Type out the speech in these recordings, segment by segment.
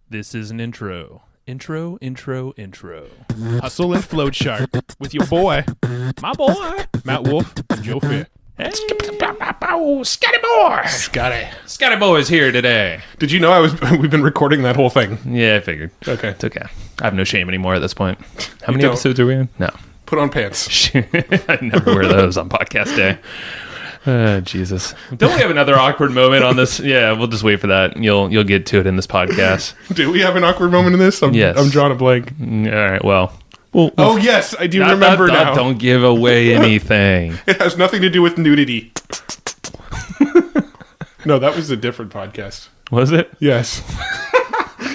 This is an intro. Intro. Hustle and float chart with your boy, My boy. Matt Wolf and Joe Fair. Hey. Scotty boy! Scotty Boy is here today. Did you know we've been recording that whole thing? Yeah, I figured. Okay. It's okay. I have no shame anymore at this point. How You many don't. episodes are we in? No. Put on pants. I never wear those on podcast day. Jesus. Don't we have another awkward moment on this? Yeah, we'll just wait for that. You'll get to it in this podcast. Do we have an awkward moment in this? Yes. I'm drawing a blank. All right, well. Oh, yes, I do remember now. Don't give away anything. It has nothing to do with nudity. No, that was a different podcast. Was it? Yes.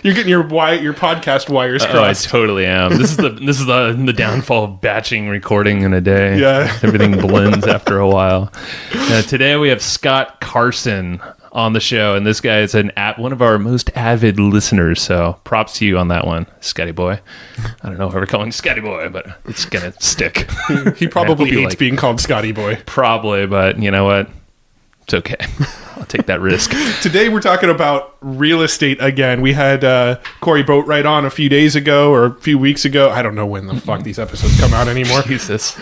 You're getting your podcast wires Oh, I crossed. totally am. This is the downfall of batching recording in a day. Yeah. Everything blends after a while. Today we have Scott Carson on the show, and this guy is one of our most avid listeners. So props to you on that one, Scotty Boy. I don't know if we're calling you Scotty Boy, but it's gonna stick. He probably hates being called Scotty Boy. Probably, but you know what? It's okay. I'll take that risk. Today we're talking about real estate again. We had Corey Boatwright on a few days ago or a few weeks ago. I don't know when the fuck these episodes come out anymore. Jesus.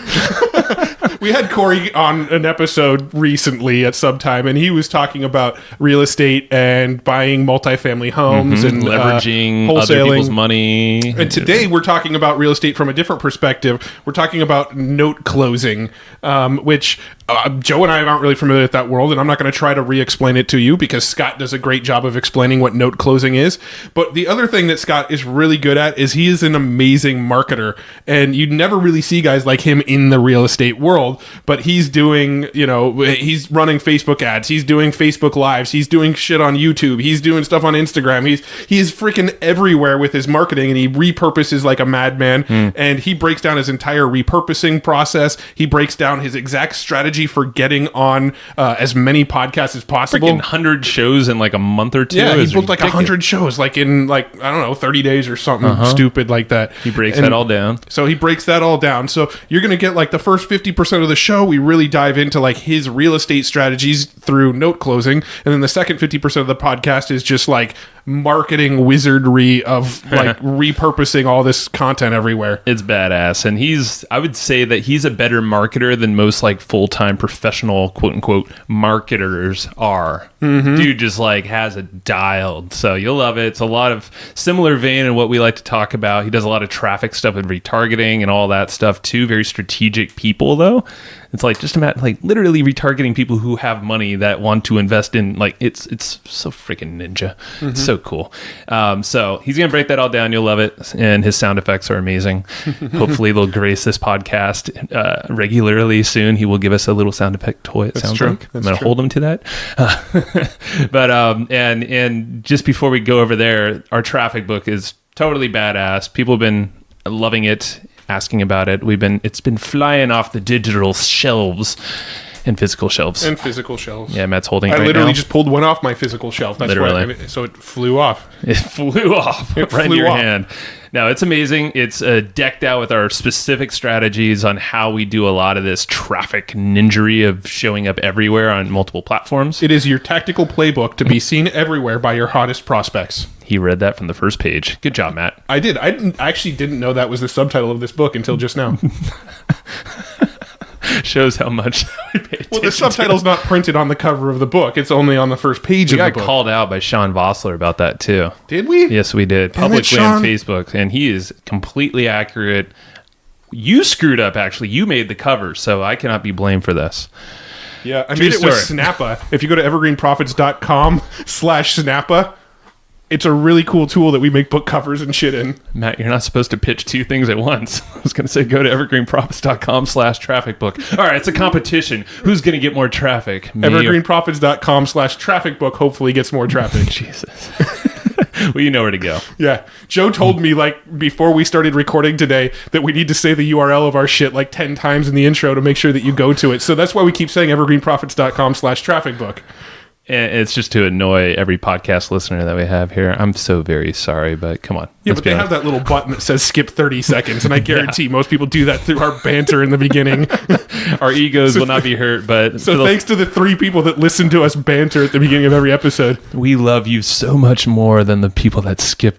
We had Corey on an episode recently at some time, and he was talking about real estate and buying multifamily homes and Leveraging wholesaling. other people's money. And today we're talking about real estate from a different perspective. We're talking about note closing, which Joe and I aren't really familiar with that world, and I'm not going to try to re-explain it to you because Scott does a great job of explaining what note closing is. But the other thing that Scott is really good at is he is an amazing marketer, and you never really see guys like him in the real estate world. But he's doing, he's running Facebook ads, he's doing Facebook Lives, he's doing shit on YouTube, he's doing stuff on Instagram. He's freaking everywhere with his marketing, and he repurposes like a madman. And he breaks down his entire repurposing process. He breaks down his exact strategy for getting on as many podcasts as possible. Freaking 100 shows in like a month or two. Yeah, is he booked like ridiculous. 100 shows, like in 30 days or something stupid like that. He breaks that all down. So he breaks that all down. So you're going to get like the first 50% of the show. We really dive into like his real estate strategies through note closing. And then the second 50% of the podcast is just like marketing wizardry of like repurposing all this content everywhere. It's badass. And I would say that he's a better marketer than most like full-time professional quote unquote marketers are. Dude just like has it dialed. So you'll love it. It's a lot of similar vein in what we like to talk about. He does a lot of traffic stuff and retargeting and all that stuff too. Very strategic people though. It's like just imagine like literally retargeting people who have money that want to invest in like it's so freaking ninja. It's so cool. So he's gonna break that all down. You'll love it, and his sound effects are amazing. Hopefully they'll grace this podcast regularly soon. He will give us a little sound effect toy. It sounds true. like I'm That's gonna true. hold him to that. But and just before we go over there, our traffic book is totally badass. People have been loving it, asking about it. It's been flying off the digital shelves and physical shelves. And physical shelves. Yeah, Matt's holding it I right literally now. just pulled one off my physical shelf. That's Literally. so it flew off. It flew off It right in flew your off. hand. No, it's amazing. It's decked out with our specific strategies on how we do a lot of this traffic ninjery of showing up everywhere on multiple platforms. It is your tactical playbook to be seen everywhere by your hottest prospects. He read that from the first page. Good job, Matt. I did. I actually didn't know that was the subtitle of this book until just now. Shows how much we pay attention Well, the subtitle's not printed on the cover of the book. It's only on the first page We of the got book. called out by Sean Vossler about that too. Did we? Yes, we did. Damn it, Publicly on Sean. Facebook. And he is completely accurate. You screwed up, actually. You made the cover, so I cannot be blamed for this. Yeah, I True made it with story. Snappa. If you go to evergreenprofits.com/Snappa, it's a really cool tool that we make book covers and shit in. Matt, you're not supposed to pitch two things at once. I was going to say go to evergreenprofits.com/traffic book. All right, it's a competition. Who's going to get more traffic? Me or- Evergreenprofits.com/traffic book hopefully gets more traffic. Jesus. Well, you know where to go. Yeah. Joe told me, like, before we started recording today, that we need to say the URL of our shit like 10 times in the intro to make sure that you go to it. So that's why we keep saying evergreenprofits.com/traffic book. And it's just to annoy every podcast listener that we have here. I'm so very sorry, but come on. Yeah, but they have that little button that says skip 30 seconds, and I guarantee most people do that through our banter in the beginning. Our egos will not be hurt, but so thanks to the 3 people that listen to us banter at the beginning of every episode. We love you so much more than the people that skipped.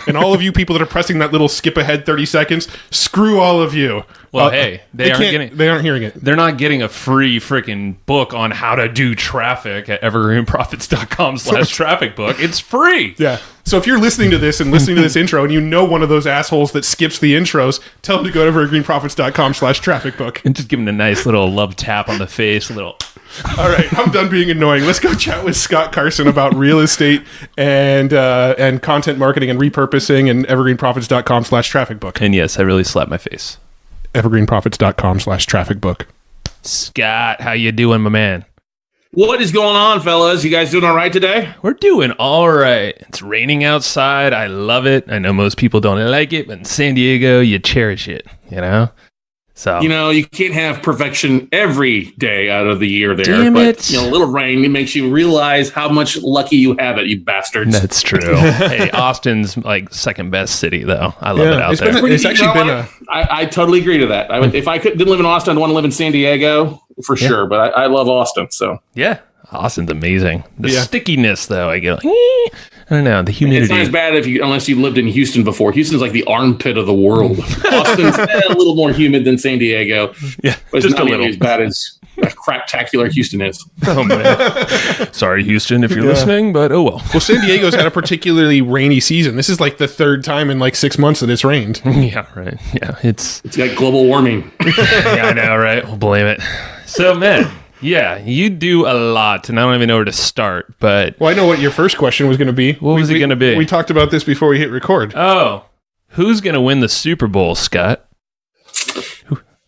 And all of you people that are pressing that little skip ahead 30 seconds, screw all of you. Well, hey, they aren't hearing it. They're not getting a free freaking book on how to do traffic at evergreenprofits.com/traffic book. It's free. Yeah. So if you're listening to this and listening to this intro and you know one of those assholes that skips the intros, tell them to go to evergreenprofits.com/traffic book. And just give them a nice little love tap on the face, a little... All right, I'm done being annoying. Let's go chat with Scott Carson about real estate and content marketing and repurposing and evergreenprofits.com/traffic book. And yes, I really slapped my face. evergreenprofits.com/traffic book. Scott, how you doing, my man? What is going on, fellas? You guys doing all right today? We're doing all right. It's raining outside. I love it. I know most people don't like it, but in San Diego, you cherish it, you know? So you can't have perfection every day out of the year there. Damn but it. a little rain, it makes you realize how much lucky you have it, you bastards. That's true. Hey, Austin's like second best city, though. I love it out there. I totally agree to that. If I didn't live in Austin, I'd want to live in San Diego for sure. But I love Austin. So yeah, Austin's amazing. The stickiness, though, I get like, I don't know, the humidity. It's not as bad unless you lived in Houston before. Houston's like the armpit of the world. Austin's a little more humid than San Diego. Yeah, but it's not nearly as bad as craptacular Houston is. Oh, man. Sorry, Houston, if you're listening, but oh well. Well, San Diego's had a particularly rainy season. This is like the 3rd time in like 6 months that it's rained. Yeah, right. Yeah, it's like global warming. Yeah, I know, right? We'll blame it. So, man. Yeah, you do a lot, and I don't even know where to start, but... Well, I know what your first question was going to be. What was it going to be? We talked about this before we hit record. Oh, who's going to win the Super Bowl, Scott?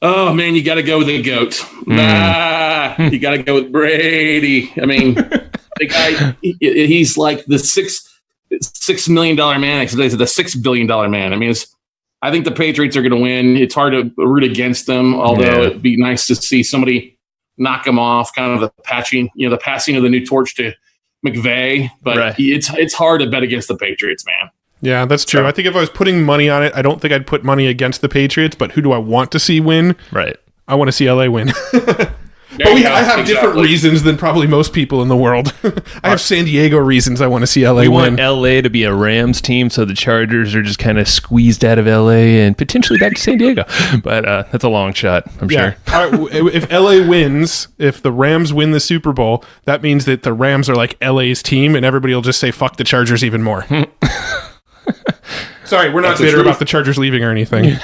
Oh, man, you got to go with the GOAT. You got to go with Brady. I mean, the guy, he's like the $6 million man, except he's the $6 billion man. I mean, I think the Patriots are going to win. It's hard to root against them, although it'd be nice to see somebody knock him off, kind of the passing of the new torch to McVay. But it's hard to bet against the Patriots, man. Yeah, that's true. So, I think if I was putting money on it, I don't think I'd put money against the Patriots, but who do I want to see win? Right. I want to see LA win. But I have different reasons than probably most people in the world. I have San Diego reasons I want to see LA win. Want LA to be a Rams team, so the Chargers are just kind of squeezed out of LA and potentially back to San Diego. But that's a long shot, I'm sure. All right, if LA wins, if the Rams win the Super Bowl, that means that the Rams are like LA's team, and everybody will just say, fuck the Chargers even more. Sorry, we're not bitter about the Chargers leaving or anything.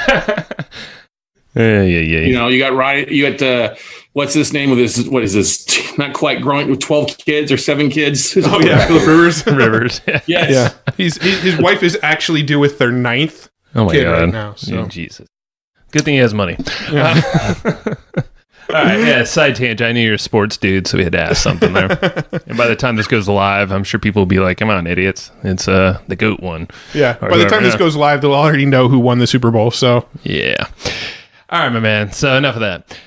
Yeah. You got Ryan, you got... what's his name of this? What is this? Not quite growing with 12 kids or 7 kids. Oh yeah, Philip Rivers. Rivers. Yes. Yeah. His wife is actually due with their 9th kid God. right now. So. Jesus. Good thing he has money. Yeah. All right. Yeah. Side tangent. I knew you're a sports dude, so we had to ask something there. And by the time this goes live, I'm sure people will be like, "Come on, idiots! It's the GOAT one." Yeah. By the time this goes live, they'll already know who won the Super Bowl. So yeah. All right, my man. So enough of that.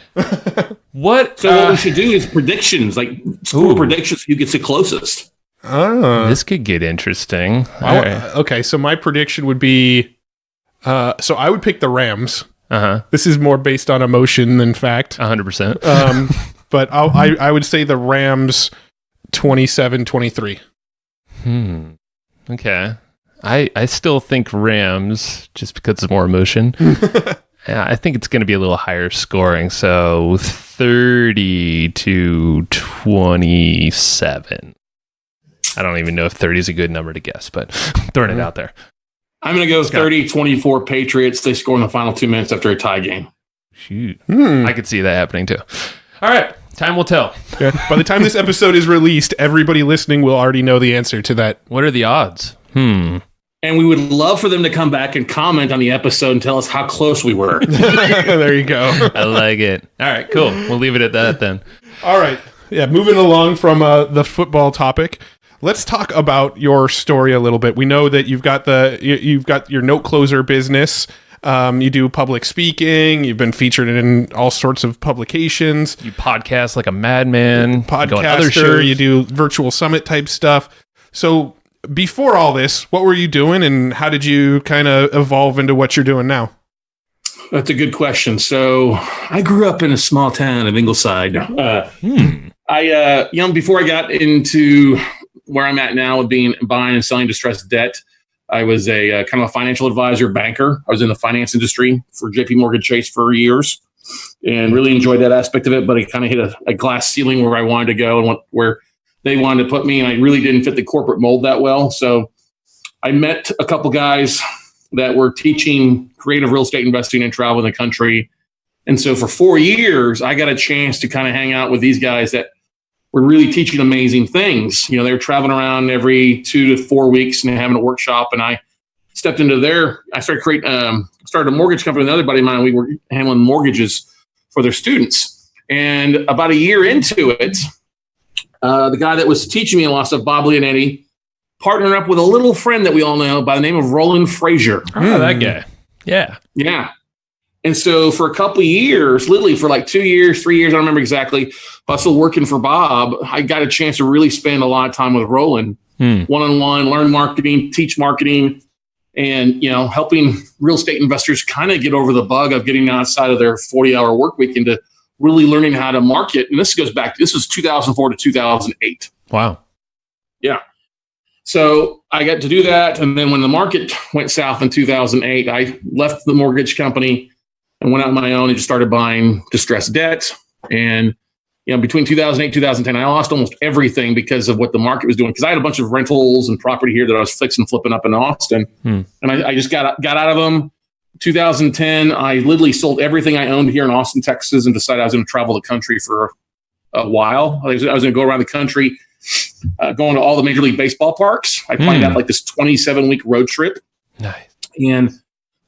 What we should do is predictions, like score predictions. Who gets the closest? This could get interesting. Okay, so my prediction would be, so I would pick the Rams. This is more based on emotion than fact. 100%. But I would say the Rams 27-23. Okay. I still think Rams just because it's more emotion. I think it's going to be a little higher scoring, so 30-27. I don't even know if 30 is a good number to guess, but throwing it out there. I'm going to go 30-24 Patriots. They score in the final 2 minutes after a tie game. Shoot. I could see that happening too. All right. Time will tell. Yeah. By the time this episode is released, everybody listening will already know the answer to that. What are the odds? And we would love for them to come back and comment on the episode and tell us how close we were. There you go. I like it. All right, cool. We'll leave it at that then. All right. Yeah, moving along from the football topic, let's talk about your story a little bit. We know that you've got your note closer business. You do public speaking. You've been featured in all sorts of publications. You podcast like a madman. Podcaster. You do virtual summit type stuff. So before all this, what were you doing, and how did you kind of evolve into what you're doing now? That's a good question. So I grew up in a small town of Ingleside. Before I got into where I'm at now with buying and selling distressed debt, I was a kind of a financial advisor, banker. I was in the finance industry for JP Morgan Chase for years and really enjoyed that aspect of it. But I kind of hit a glass ceiling where I wanted to go and where they wanted to put me. And I really didn't fit the corporate mold that well. So I met a couple guys that were teaching creative real estate investing and travel in the country. And so for 4 years, I got a chance to kind of hang out with these guys that were really teaching amazing things. They were traveling around every 2 to 4 weeks and having a workshop. And I stepped into I started a mortgage company with another buddy of mine. We were handling mortgages for their students. And about a year into it, the guy that was teaching me a lot of stuff, Bob Leonetti, partnered up with a little friend that we all know by the name of Roland Frazier. Oh, that guy. Yeah. Yeah. And so for a couple of years, literally for like 2 years, 3 years, I don't remember exactly, but I was still working for Bob. I got a chance to really spend a lot of time with Roland, one-on-one, learn marketing, teach marketing, and, helping real estate investors kind of get over the bug of getting outside of their 40-hour work week into really learning how to market. And this was 2004 to 2008. Wow. Yeah. So I got to do that. And then when the market went south in 2008, I left the mortgage company and went out on my own and just started buying distressed debt. And, between 2008 and 2010, I lost almost everything because of what the market was doing. Because I had a bunch of rentals and property here that I was flipping up in Austin. And I just got out of them. 2010, I literally sold everything I owned here in Austin, Texas, and decided I was going to travel the country for a while. I was going to go around the country, going to all the Major League Baseball parks. I planned out like this 27-week road trip. Nice. And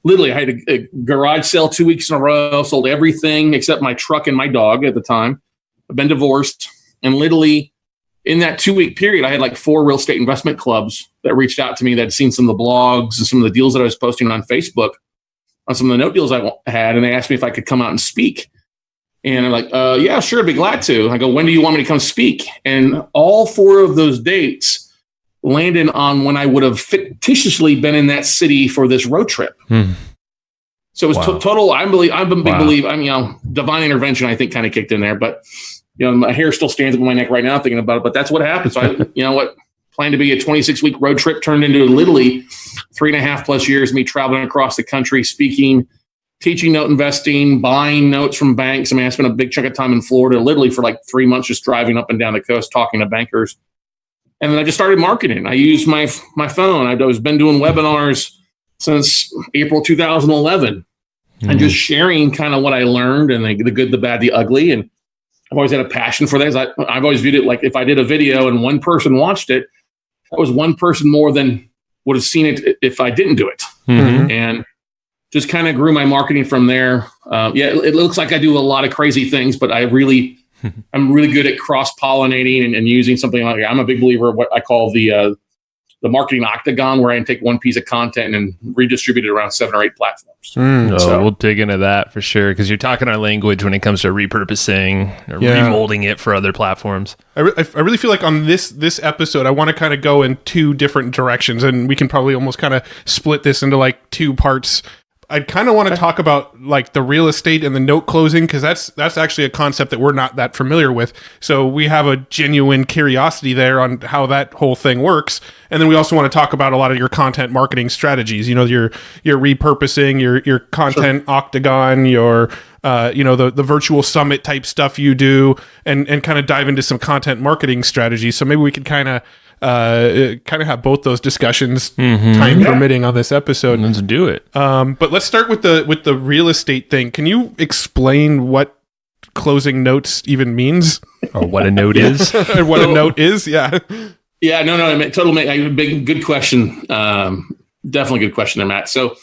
literally, I had a garage sale 2 weeks in a row, sold everything except my truck and my dog at the time. I've been divorced. And literally, in that 2-week period, I had like 4 real estate investment clubs that reached out to me that had seen some of the blogs and some of the deals that I was posting on Facebook on some of the note deals I had. And they asked me if I could come out and speak. And I'm like, yeah, sure, I'd be glad to. I go, when do you want me to come speak? And all 4 of those dates landed on when I would have fictitiously been in that city for this road trip. So it was total. I'm a big believer. Divine intervention, I think, kind of kicked in there. But, my hair still stands up on my neck right now thinking about it. But that's what happened. So planned to be a 26-week road trip turned into literally 3.5+ years of me traveling across the country, speaking, teaching note investing, buying notes from banks. I spent a big chunk of time in Florida, literally for like 3 months, just driving up and down the coast, talking to bankers. And then I just started marketing. I used my phone. I've been doing webinars since April 2011 and just sharing kind of what I learned and the good, the bad, the ugly. And I've always had a passion for this. I've always viewed it like if I did a video and one person watched it, that was one person more than would have seen it if I didn't do it. And just kind of grew my marketing from there. It looks like I do a lot of crazy things, but I'm really good at cross-pollinating and using something like, I'm a big believer of what I call the Marketing Octagon, where I can take one piece of content and redistribute it around 7 or 8 platforms. We'll dig into that for sure, because you're talking our language when it comes to repurposing or remolding it for other platforms. I really feel like on this episode, I want to kind of go in 2 different directions, and we can probably almost kind of split this into like 2 parts. I kind of want to talk about like the real estate and the note closing, because that's actually a concept that we're not that familiar with. So we have a genuine curiosity there on how that whole thing works. And then we also want to talk about a lot of your content marketing strategies. Your repurposing, your content octagon, your the virtual summit type stuff you do, and kind of dive into some content marketing strategies. So maybe we could kind of have both those discussions, time permitting, on this episode. Let's do it. But let's start with the real estate thing. Can you explain what closing notes even means, or what a note is? What a note is? Yeah. Yeah. No. Totally. Good question. Definitely good question there, Matt. So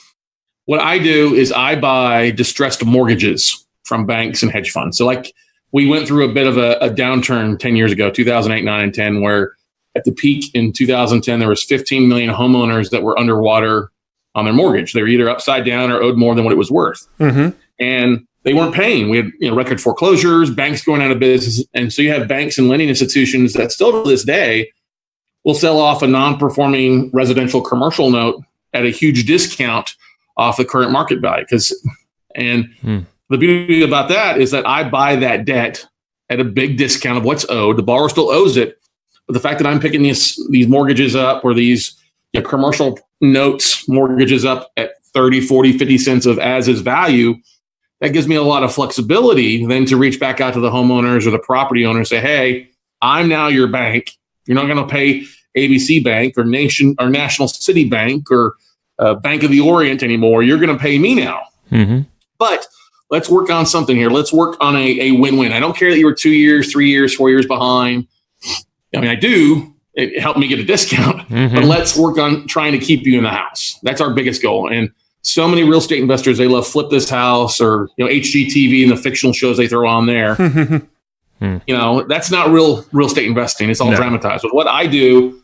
what I do is I buy distressed mortgages from banks and hedge funds. So like we went through a bit of a downturn 10 years ago, 2008, 9, and 10, where at the peak in 2010, there was 15 million homeowners that were underwater on their mortgage. They were either upside down or owed more than what it was worth. And they weren't paying. We had record foreclosures, banks going out of business. And so you have banks and lending institutions that still to this day we'll sell off a non-performing residential commercial note at a huge discount off the current market value. The beauty about that is that I buy that debt at a big discount of what's owed. The borrower still owes it, but the fact that I'm picking these mortgages up, or these commercial notes mortgages up at 30, 40, 50 cents of as is value, that gives me a lot of flexibility then to reach back out to the homeowners or the property owner and say, hey, I'm now your bank. You're not going to pay ABC Bank or National City Bank or Bank of the Orient anymore. You're going to pay me now. Mm-hmm. But let's work on something here. Let's work on a win-win. I don't care that you were 2 years, 3 years, 4 years behind. I mean, I do. It helped me get a discount, but let's work on trying to keep you in the house. That's our biggest goal. And so many real estate investors, they love Flip This House or HGTV and the fictional shows they throw on there. That's not real estate investing. It's all dramatized. But what I do,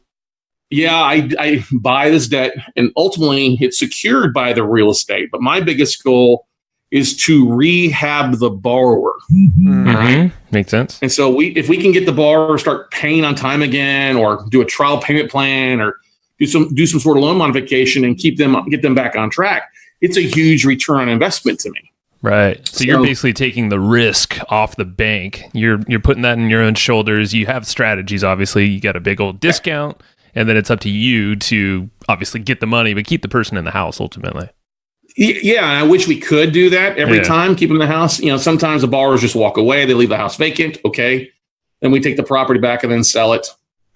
I buy this debt, and ultimately it's secured by the real estate. But my biggest goal is to rehab the borrower. All right, makes sense. And so if we can get the borrower start paying on time again, or do a trial payment plan, or do some sort of loan modification and get them back on track, it's a huge return on investment to me. Right. So you're basically taking the risk off the bank. You're putting that in your own shoulders. You have strategies, obviously. You got a big old discount, and then it's up to you to obviously get the money, but keep the person in the house ultimately. Yeah, I wish we could do that every time, keep them in the house. Sometimes the borrowers just walk away. They leave the house vacant. Okay. Then we take the property back and then sell it,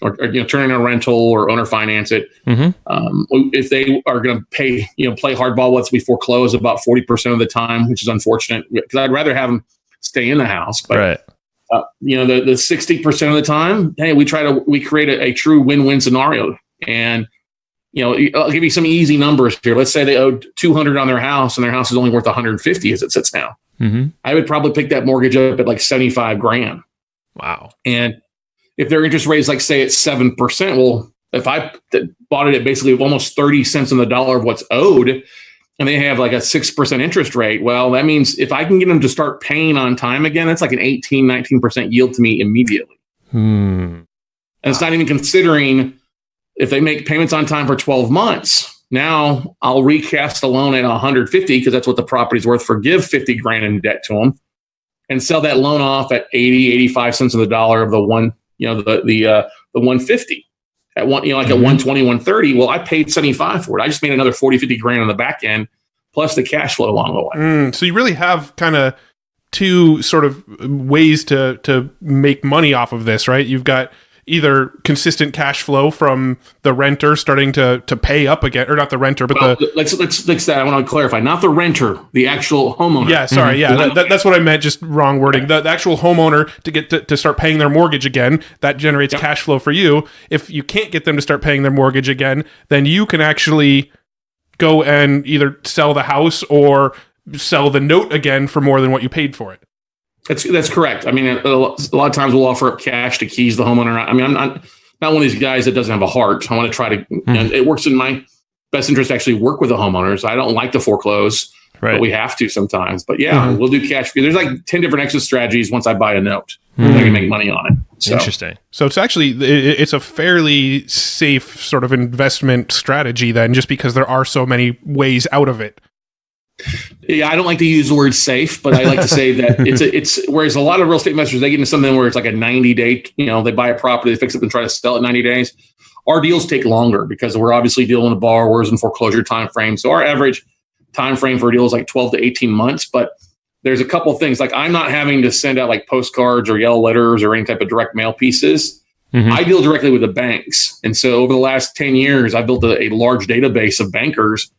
or turn it into a rental or owner finance it. If they are going to play hardball, once we foreclose about 40% of the time, which is unfortunate because I'd rather have them stay in the house. But, the 60% of the time, hey, we create a true win-win scenario. And, I'll give you some easy numbers here. Let's say they owed $200 on their house and their house is only worth $150 as it sits now. I would probably pick that mortgage up at like $75,000. Wow. And if their interest rate is like, say, it's 7%, well, if I bought it at basically almost 30 cents on the dollar of what's owed, and they have like a 6% interest rate, well, that means if I can get them to start paying on time again, that's like an 18, 19% yield to me immediately. And it's not even considering if they make payments on time for 12 months. Now I'll recast the loan at 150 because that's what the property's worth. Forgive $50,000 in debt to them and sell that loan off at 80, 85 cents on the dollar of the 150 at one, at 120, 130. Well, I paid 75 for it. I just made another 40, 50 grand on the back end, plus the cash flow along the way. So you really have kind of two sort of ways to make money off of this, right? You've got either consistent cash flow from the renter starting to pay up again, or not the renter, but let's fix that. I want to clarify, not the renter, the actual homeowner. Yeah, sorry. Yeah, that's what I meant. Just wrong wording. The actual homeowner to get to start paying their mortgage again, that generates cash flow for you. If you can't get them to start paying their mortgage again, then you can actually go and either sell the house or sell the note again for more than what you paid for it. That's correct. I mean, a lot of times we'll offer up cash to keys the homeowner. I mean, I'm not one of these guys that doesn't have a heart. I want to try to, it works in my best interest to actually work with the homeowners. I don't like to foreclose, but we have to sometimes. But we'll do cash. There's like 10 different exit strategies once I buy a note. I can make money on it. So. Interesting. So it's actually, it's a fairly safe sort of investment strategy then, just because there are so many ways out of it. Yeah, I don't like to use the word safe, but I like to say that it's whereas a lot of real estate investors, they get into something where it's like a 90-day, they buy a property, they fix it and try to sell it in 90 days. Our deals take longer because we're obviously dealing with borrowers and foreclosure time frame. So our average time frame for a deal is like 12 to 18 months. But there's a couple of things, like I'm not having to send out like postcards or yellow letters or any type of direct mail pieces. I deal directly with the banks. And so over the last 10 years, I've built a large database of bankers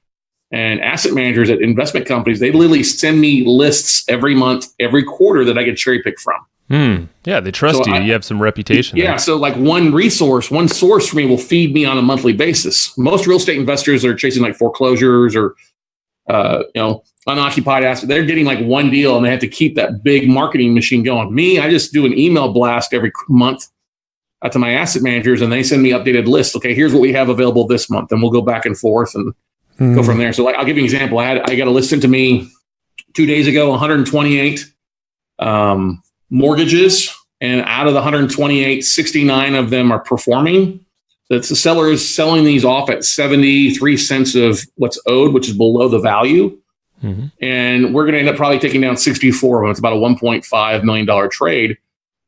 and asset managers at investment companies. They literally send me lists every month, every quarter that I get cherry pick from. Yeah, they trust you. You have some reputation. Yeah, so like one source for me will feed me on a monthly basis. Most real estate investors are chasing like foreclosures or unoccupied assets. They're getting like one deal and they have to keep that big marketing machine going. Me, I just do an email blast every month to my asset managers, and they send me updated lists. Okay, here's what we have available this month, and we'll go back and forth and go from there. So like, I'll give you an example. I got a list sent to me 2 days ago, 128 mortgages, and out of the 128, 69 of them are performing. The seller is selling these off at 73 cents of what's owed, which is below the value. Mm-hmm. And we're going to end up probably taking down 64 of them. It's about a $1.5 million trade,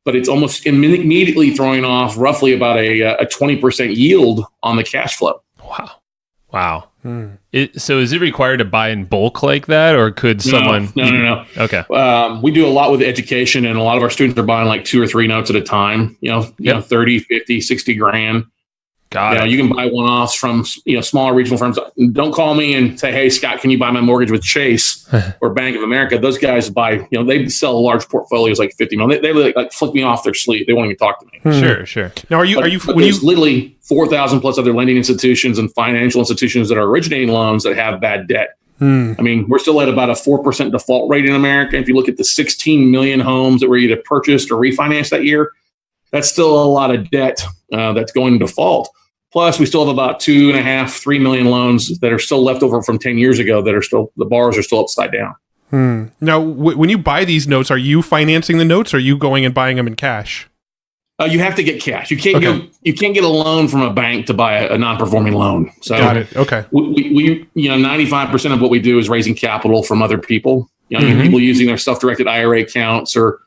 but it's almost immediately throwing off roughly about a 20% yield on the cash flow. Wow. So is it required to buy in bulk like that, or could someone? No. Okay. We do a lot with education, and a lot of our students are buying like 2 or 3 notes at a time, you know, 30, 50, 60 grand. Got it. You can buy one-offs from, smaller regional firms. Don't call me and say, hey, Scott, can you buy my mortgage with Chase or Bank of America? Those guys buy, they sell large portfolios like 50 million. They like flick me off their sleeve. They won't even talk to me. Sure. Now, there's literally 4,000 plus other lending institutions and financial institutions that are originating loans that have bad debt. I mean, we're still at about a 4% default rate in America. If you look at the 16 million homes that were either purchased or refinanced that year, that's still a lot of debt that's going to default. Plus, we still have about 2.5-3 million loans that are still left over from 10 years ago that are still, the borrowers are still upside down. Now, when you buy these notes, are you financing the notes, or are you going and buying them in cash? You have to get cash. You can't you can't get a loan from a bank to buy a non-performing loan. So got it. Okay. We 95% of what we do is raising capital from other people. People using their self-directed IRA accounts or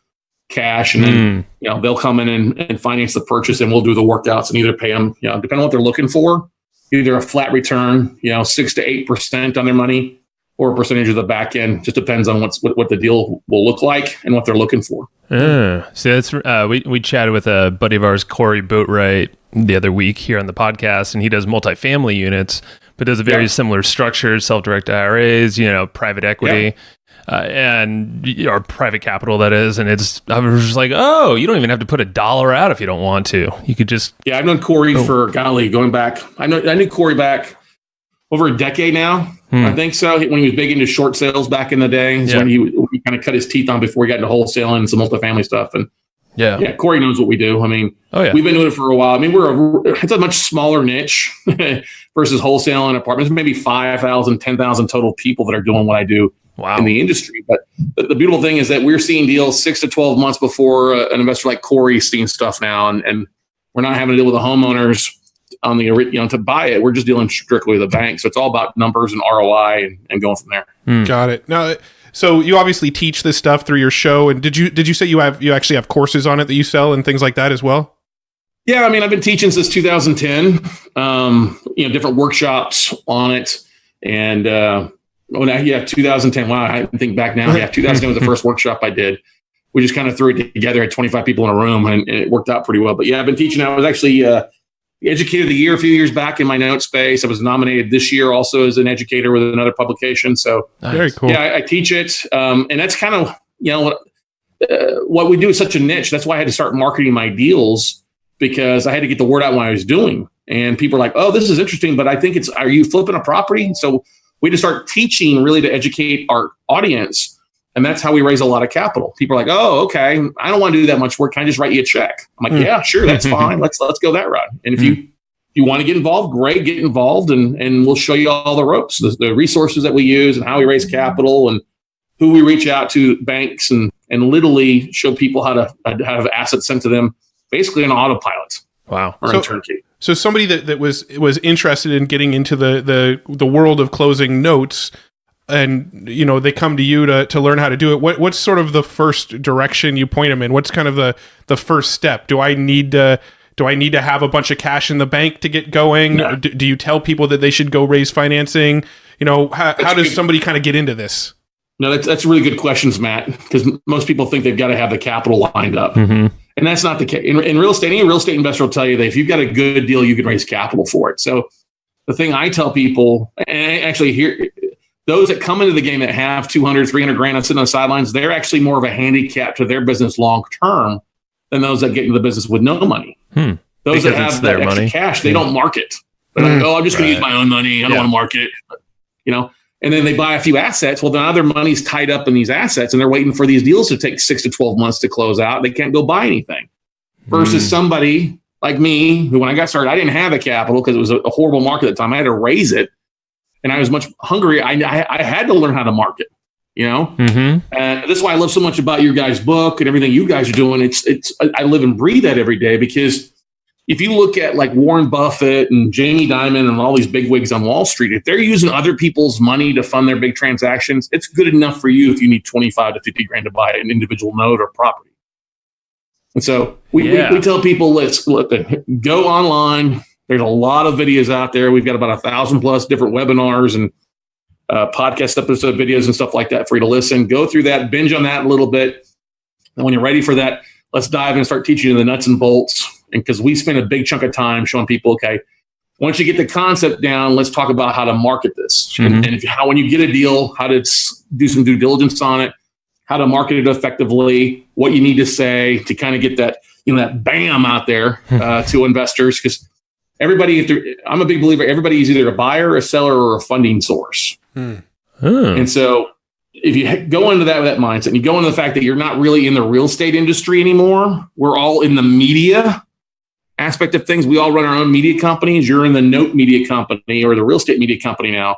cash, and then they'll come in and finance the purchase, and we'll do the workouts and either pay them, depending on what they're looking for, either a flat return, 6 to 8% on their money, or a percentage of the back end. Just depends on what the deal will look like and what they're looking for. So that's we chatted with a buddy of ours, Corey Boatwright, the other week here on the podcast, and he does multifamily units, but does a very similar structure, self-directed IRAs, private equity. Or private capital, that is. And I was just like, oh, you don't even have to put $1 out if you don't want to. You could just... Yeah, I've known Corey for, going back. I knew Corey back over a decade now. I think so. When he was big into short sales back in the day, is when he kind of cut his teeth on before he got into wholesaling and some multifamily stuff. And Corey knows what we do. I mean, we've been doing it for a while. I mean, it's a much smaller niche versus wholesaling apartments. Maybe 5,000, 10,000 total people that are doing what I do. In the industry. But the beautiful thing is that we're seeing deals 6 to 12 months before an investor like Corey is seeing stuff now. And we're not having to deal with the homeowners on the, to buy it. We're just dealing strictly with the bank. So it's all about numbers and ROI and going from there. Got it. Now, so you obviously teach this stuff through your show. And did you say you actually have courses on it that you sell and things like that as well? Yeah. I mean, I've been teaching since 2010, different workshops on it. And, 2010. Wow, I think back now. 2010 was the first workshop I did. We just kind of threw it together at 25 people in a room, and it worked out pretty well. But I've been teaching. I was actually the Educator of the Year a few years back in my note space. I was nominated this year also as an educator with another publication. So very cool. Yeah, I teach it, and that's kind of what we do is such a niche. That's why I had to start marketing my deals, because I had to get the word out when I was doing. And people are like, "Oh, this is interesting," but I think are you flipping a property? So we just start teaching really to educate our audience. And that's how we raise a lot of capital. People are like, oh, okay, I don't want to do that much work. Can I just write you a check? I'm like, yeah, sure, that's fine. Let's go that route. And if you want to get involved, great, get involved, and we'll show you all the ropes, the resources that we use and how we raise capital and who we reach out to, banks, and literally show people how to have assets sent to them, basically on autopilot. Wow. Or in turnkey. So somebody that was interested in getting into the world of closing notes, and they come to you to learn how to do it. What's sort of the first direction you point them in? What's kind of the first step? Do I need to have a bunch of cash in the bank to get going? No. Do you tell people that they should go raise financing? How does somebody kind of get into this? No, that's really good questions, Matt, because most people think they've got to have the capital lined up. And that's not the case. In real estate, any real estate investor will tell you that if you've got a good deal, you can raise capital for it. So the thing I tell people, and actually here, those that come into the game that have 200, 300 grand and sit on the sidelines, they're actually more of a handicap to their business long term than those that get into the business with no money. Those because that have that extra cash, they don't market. They're like, oh, I'm just going to use my own money. I don't want to market it. And then they buy a few assets. Well, now their money's tied up in these assets, and they're waiting for these deals to take 6 to 12 months to close out. They can't go buy anything. Versus somebody like me, who when I got started, I didn't have the capital because it was a horrible market at the time. I had to raise it, and I was much hungry. I had to learn how to market. And this is why I love so much about your guys' book and everything you guys are doing. I live and breathe that every day, because if you look at like Warren Buffett and Jamie Dimon and all these bigwigs on Wall Street, if they're using other people's money to fund their big transactions, it's good enough for you if you need 25 to 50 grand to buy an individual note or property. And so we tell people, let's go online. There's a lot of videos out there. We've got about 1,000 plus different webinars and podcast episode videos and stuff like that for you to listen. Go through that, binge on that a little bit. And when you're ready for that, let's dive in and start teaching you the nuts and bolts. And because we spend a big chunk of time showing people, okay, once you get the concept down, let's talk about how to market this. And when you get a deal, how to do some due diligence on it, how to market it effectively, what you need to say to kind of get that, that bam out there to investors. Because I'm a big believer, everybody is either a buyer, a seller, or a funding source. And so if you go into that mindset and you go into the fact that you're not really in the real estate industry anymore, we're all in the media aspect of things. We all run our own media companies. You're in the note media company or the real estate media company now.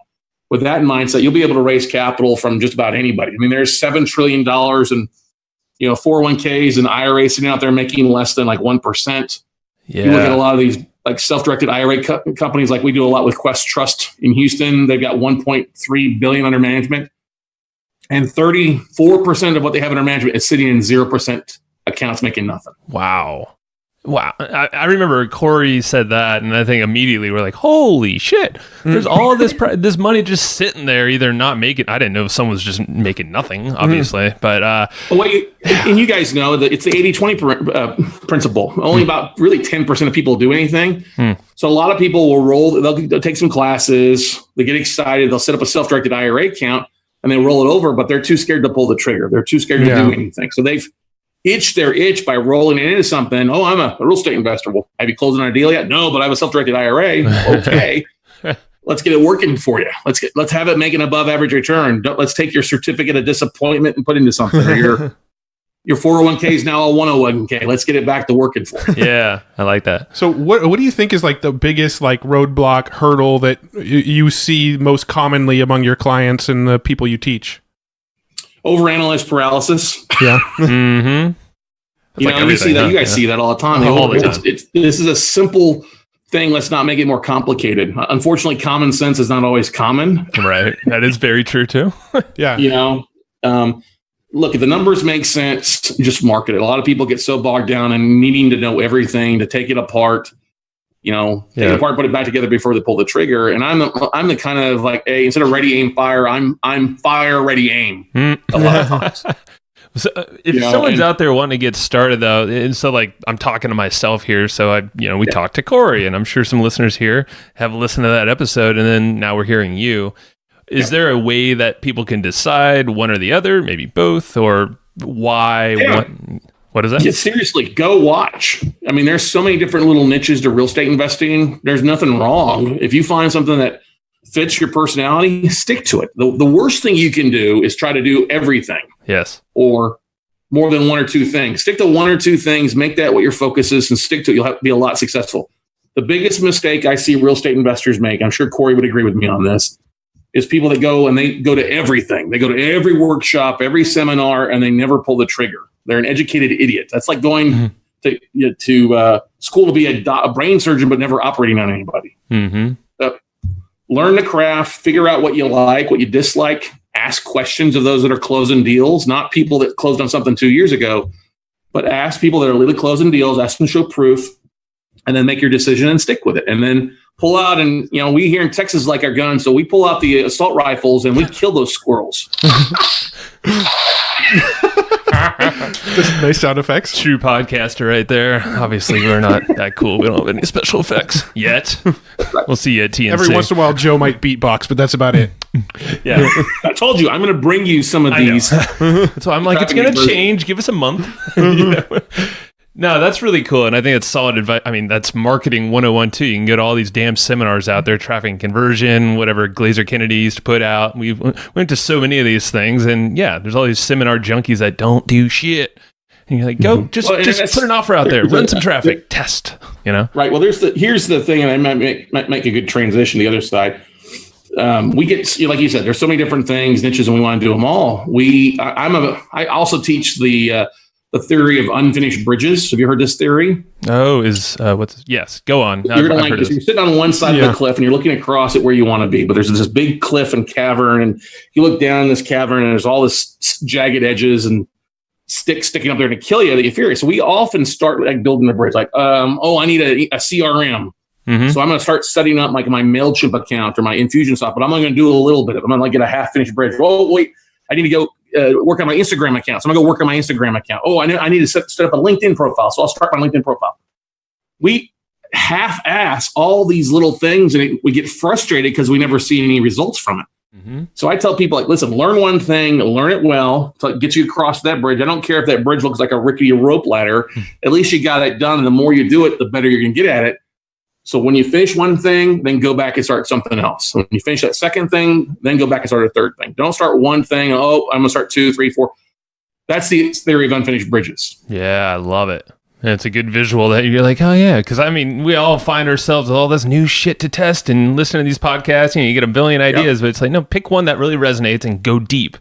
With that mindset, you'll be able to raise capital from just about anybody. I mean, there's $7 trillion in 401ks and IRAs sitting out there making less than like 1%. Yeah. You look at a lot of these like self-directed IRA companies, like we do a lot with Quest Trust in Houston. They've got 1.3 billion under management, and 34% of what they have under management is sitting in 0% accounts making nothing. Wow. I remember Corey said that, and I think immediately we're like, holy shit, there's all this this money just sitting there, either not making. I didn't know if someone was just making nothing, obviously, but and you guys know that it's the 80-20 principle. Only about really 10% of people do anything. So a lot of people will roll, they'll take some classes, they get excited, they'll set up a self-directed IRA account, and they roll it over, but they're too scared to pull the trigger. They're too scared to do anything. So they've itch their itch by rolling it into something. Oh, I'm a real estate investor. Well, have you closed on a deal yet? No, but I have a self-directed IRA. Okay. Let's get it working for you. Let's have it make an above average return. Let's take your certificate of disappointment and put into something. Or your 401k is now a 101k. Let's get it back to working for you. Yeah, I like that. So what do you think is like the biggest like roadblock hurdle that you see most commonly among your clients and the people you teach? Overanalyze paralysis. Yeah. You see that. You guys see that all the time. This is a simple thing. Let's not make it more complicated. Unfortunately, common sense is not always common. Right. That is very true too. Yeah. Look, if the numbers make sense, just market it. A lot of people get so bogged down in needing to know everything, to take it apart. Take it apart, put it back together before they pull the trigger. And I'm the kind of like, hey, instead of ready, aim, fire, I'm fire, ready, aim. A lot of times. So if someone's out there wanting to get started though, and so like I'm talking to myself here, so we talked to Corey, and I'm sure some listeners here have listened to that episode, and then now we're hearing you. Is there a way that people can decide one or the other, maybe both, or why? Yeah. What is that? Yeah, seriously, go watch. I mean, there's so many different little niches to real estate investing. There's nothing wrong. If you find something that fits your personality, stick to it. The worst thing you can do is try to do everything. Yes. Or more than one or two things. Stick to one or two things, make that what your focus is, and stick to it. You'll have to be a lot successful. The biggest mistake I see real estate investors make, I'm sure Corey would agree with me on this, is people that go to everything. They go to every workshop, every seminar, and they never pull the trigger. They're an educated idiot. That's like going to school to be a brain surgeon, but never operating on anybody. Learn the craft, figure out what you like, what you dislike, ask questions of those that are closing deals, not people that closed on something 2 years ago, but ask people that are really closing deals, ask them to show proof, and then make your decision and stick with it. And then pull out, and we here in Texas like our guns, so we pull out the assault rifles and we kill those squirrels. Nice sound effects. True podcaster right there. Obviously, we're not that cool. We don't have any special effects yet. We'll see you at TNC. Every once in a while, Joe might beatbox, but that's about it. Yeah. I told you, I'm going to bring you some of these. So I'm like, it's going to change. Give us a month. No, that's really cool. And I think it's solid advice. I mean, that's marketing 101 too. You can go to all these damn seminars out there, traffic and conversion, whatever Glazer Kennedy used to put out. We went to so many of these things. And yeah, there's all these seminar junkies that don't do shit. And you're like, go, just put an offer out there, run some traffic, test, Right. Well, here's the thing, and I might make a good transition to the other side. We get, like you said, there's so many different things, niches, and we want to do them all. I also teach the the theory of unfinished bridges. Have you heard this theory? Oh, yes, go on. You're gonna like this. You're sitting on one side of the cliff and you're looking across at where you want to be, but there's this big cliff and cavern, and you look down this cavern and there's all this jagged edges and sticks sticking up there to kill you that you're furious. So we often start like building a bridge, like, I need a CRM. Mm-hmm. So I'm going to start setting up like my MailChimp account or my Infusionsoft, but I'm only going to do a little bit of it. I'm going to get a half-finished bridge. Oh, wait, I need to go work on my Instagram account. So I'm going to go work on my Instagram account. Oh, I need to set up a LinkedIn profile. So I'll start my LinkedIn profile. We half-ass all these little things, and we get frustrated because we never see any results from it. Mm-hmm. So I tell people, like, listen, learn one thing, learn it well, to get you across that bridge. I don't care if that bridge looks like a rickety rope ladder. At least you got it done, and the more you do it, the better you're going to get at it. So when you finish one thing, then go back and start something else. When you finish that second thing, then go back and start a third thing. Don't start one thing. Oh, I'm going to start 2, 3, 4. That's the theory of unfinished bridges. Yeah, I love it. And it's a good visual that you're like, oh, yeah. Because, I mean, we all find ourselves with all this new shit to test and listen to these podcasts. You get a billion ideas, but it's like, no, pick one that really resonates and go deep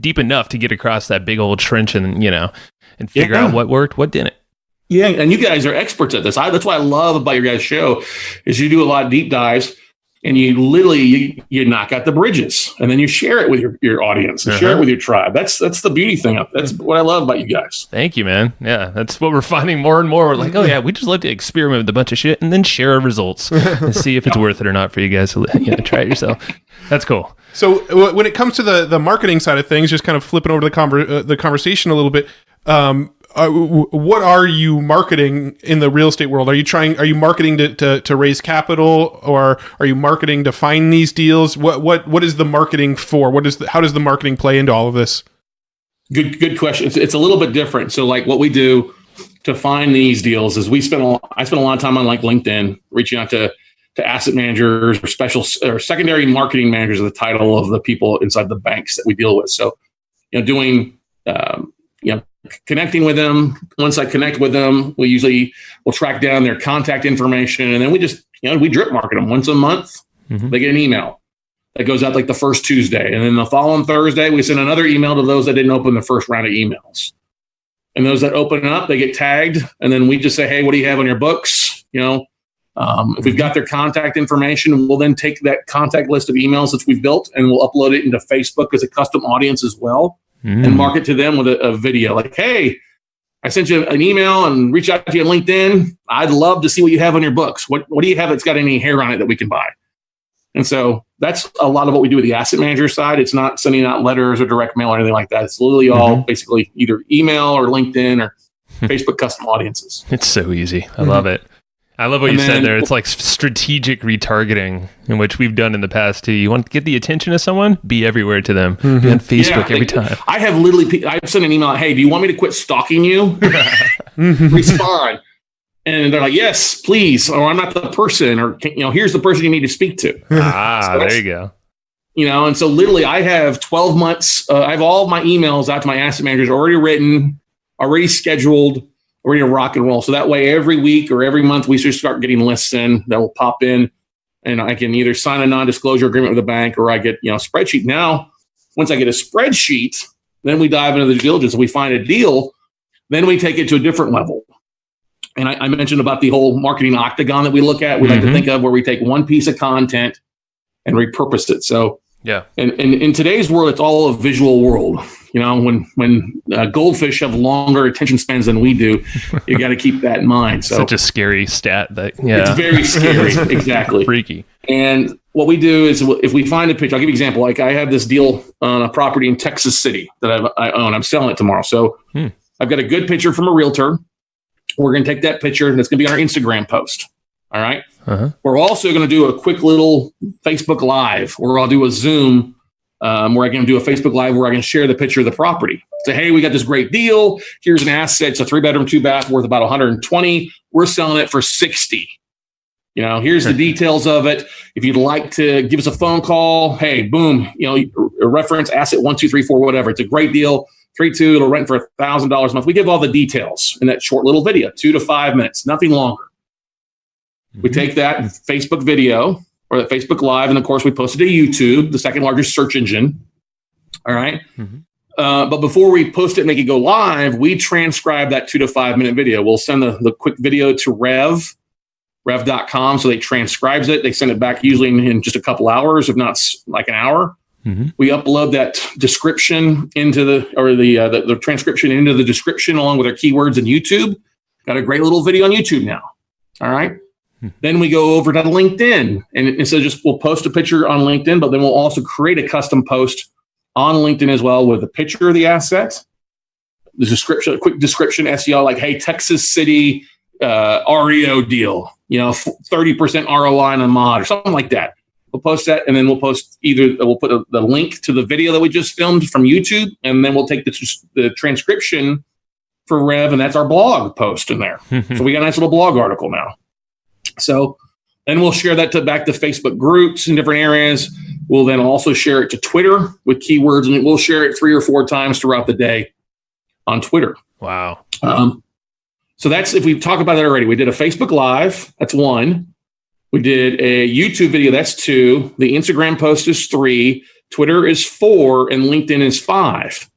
enough to get across that big old trench and, and figure out what worked, what didn't. Yeah, and you guys are experts at this. That's what I love about your guys' show is you do a lot of deep dives, and you literally you knock out the bridges, and then you share it with your audience, and share it with your tribe. That's the beauty thing. That's what I love about you guys. Thank you, man. Yeah, that's what we're finding more and more. We're like, oh yeah, we just love to experiment with a bunch of shit and then share our results and see if it's worth it or not for you guys. So try it yourself. That's cool. So when it comes to the marketing side of things, just kind of flipping over to the conversation a little bit. What are you marketing in the real estate world? Are you marketing to raise capital, or are you marketing to find these deals? What is the marketing for? How does the marketing play into all of this? Good question. It's a little bit different. So like what we do to find these deals is I spend a lot of time on like LinkedIn, reaching out to asset managers or secondary marketing managers, are the title of the people inside the banks that we deal with. So, doing, connecting with them. Once I connect with them, we'll track down their contact information, and then we just, we drip market them once a month. Mm-hmm. They get an email that goes out like the first Tuesday. And then the following Thursday, we send another email to those that didn't open the first round of emails. And those that open up, they get tagged. And then we just say, hey, what do you have on your books? If we've got their contact information, we'll then take that contact list of emails that we've built, and we'll upload it into Facebook as a custom audience as well. And market to them with a video like, hey, I sent you an email and reach out to you on LinkedIn. I'd love to see what you have on your books. What do you have that's got any hair on it that we can buy? And so that's a lot of what we do with the asset manager side. It's not sending out letters or direct mail or anything like that. It's literally all basically either email or LinkedIn or Facebook custom audiences. It's so easy. I love it. I love what you said there. It's like strategic retargeting, in which we've done in the past too. You want to get the attention of someone? Be everywhere to them. Be on Facebook every time. I've sent an email, hey, do you want me to quit stalking you? Respond. And they're like, yes, please. Or I'm not the person. Or, here's the person you need to speak to. So there you go. And so literally I have 12 months. I have all of my emails out to my asset managers already written, already scheduled. We're going to rock and roll. So that way, every week or every month, we should start getting lists in that will pop in, and I can either sign a non-disclosure agreement with the bank, or I get a spreadsheet. Now, once I get a spreadsheet, then we dive into the due diligence. We find a deal, then we take it to a different level. And I mentioned about the whole marketing octagon that we look at. We like to think of where we take one piece of content and repurpose it. So yeah, and in today's world, it's all a visual world. When goldfish have longer attention spans than we do, you got to keep that in mind. So such a scary stat it's very scary. Exactly. Freaky. And what we do is if we find a picture, I'll give you an example. Like I have this deal on a property in Texas City that I own. I'm selling it tomorrow. So I've got a good picture from a realtor. We're going to take that picture, and it's going to be on our Instagram post. All right. We're also going to do a quick little Facebook Live where I'll do a Zoom where I can do a Facebook Live where I can share the picture of the property. Say, hey, we got this great deal. Here's an asset. It's a 3-bedroom, 2-bath worth about 120. We're selling it for 60. Here's the details of it. If you'd like to give us a phone call, hey, boom, reference asset 1, 2, 3, 4, whatever. It's a great deal. 3-2, it'll rent for $1,000 a month. We give all the details in that short little video, 2 to 5 minutes, nothing longer. We take that Facebook video or that Facebook Live, and of course we post it to YouTube, the second largest search engine. All right. But before we post it and make it go live, we transcribe that 2 to 5 minute video. We'll send the quick video to rev.com. So they transcribes it. They send it back usually in just a couple hours, if not like an hour. Mm-hmm. We upload that description into the transcription into the description along with our keywords in YouTube. Got a great little video on YouTube now. All right. Mm-hmm. Then we go over to LinkedIn, and instead we'll post a picture on LinkedIn, but then we'll also create a custom post on LinkedIn as well with a picture of the asset, the description, a quick description, SEO, like, hey, Texas City REO deal, 30% ROI on a mod or something like that. We'll post that, and then we'll put the link to the video that we just filmed from YouTube, and then we'll take the transcription for Rev, and that's our blog post in there. So we got a nice little blog article now. So then we'll share that back to Facebook groups in different areas. We'll then also share it to Twitter with keywords, and we'll share it 3 or 4 times throughout the day on Twitter. Wow. So that's, if we talk about that already, we did a Facebook Live. That's 1. We did a YouTube video. That's 2. The Instagram post is 3. Twitter is 4, and LinkedIn is 5.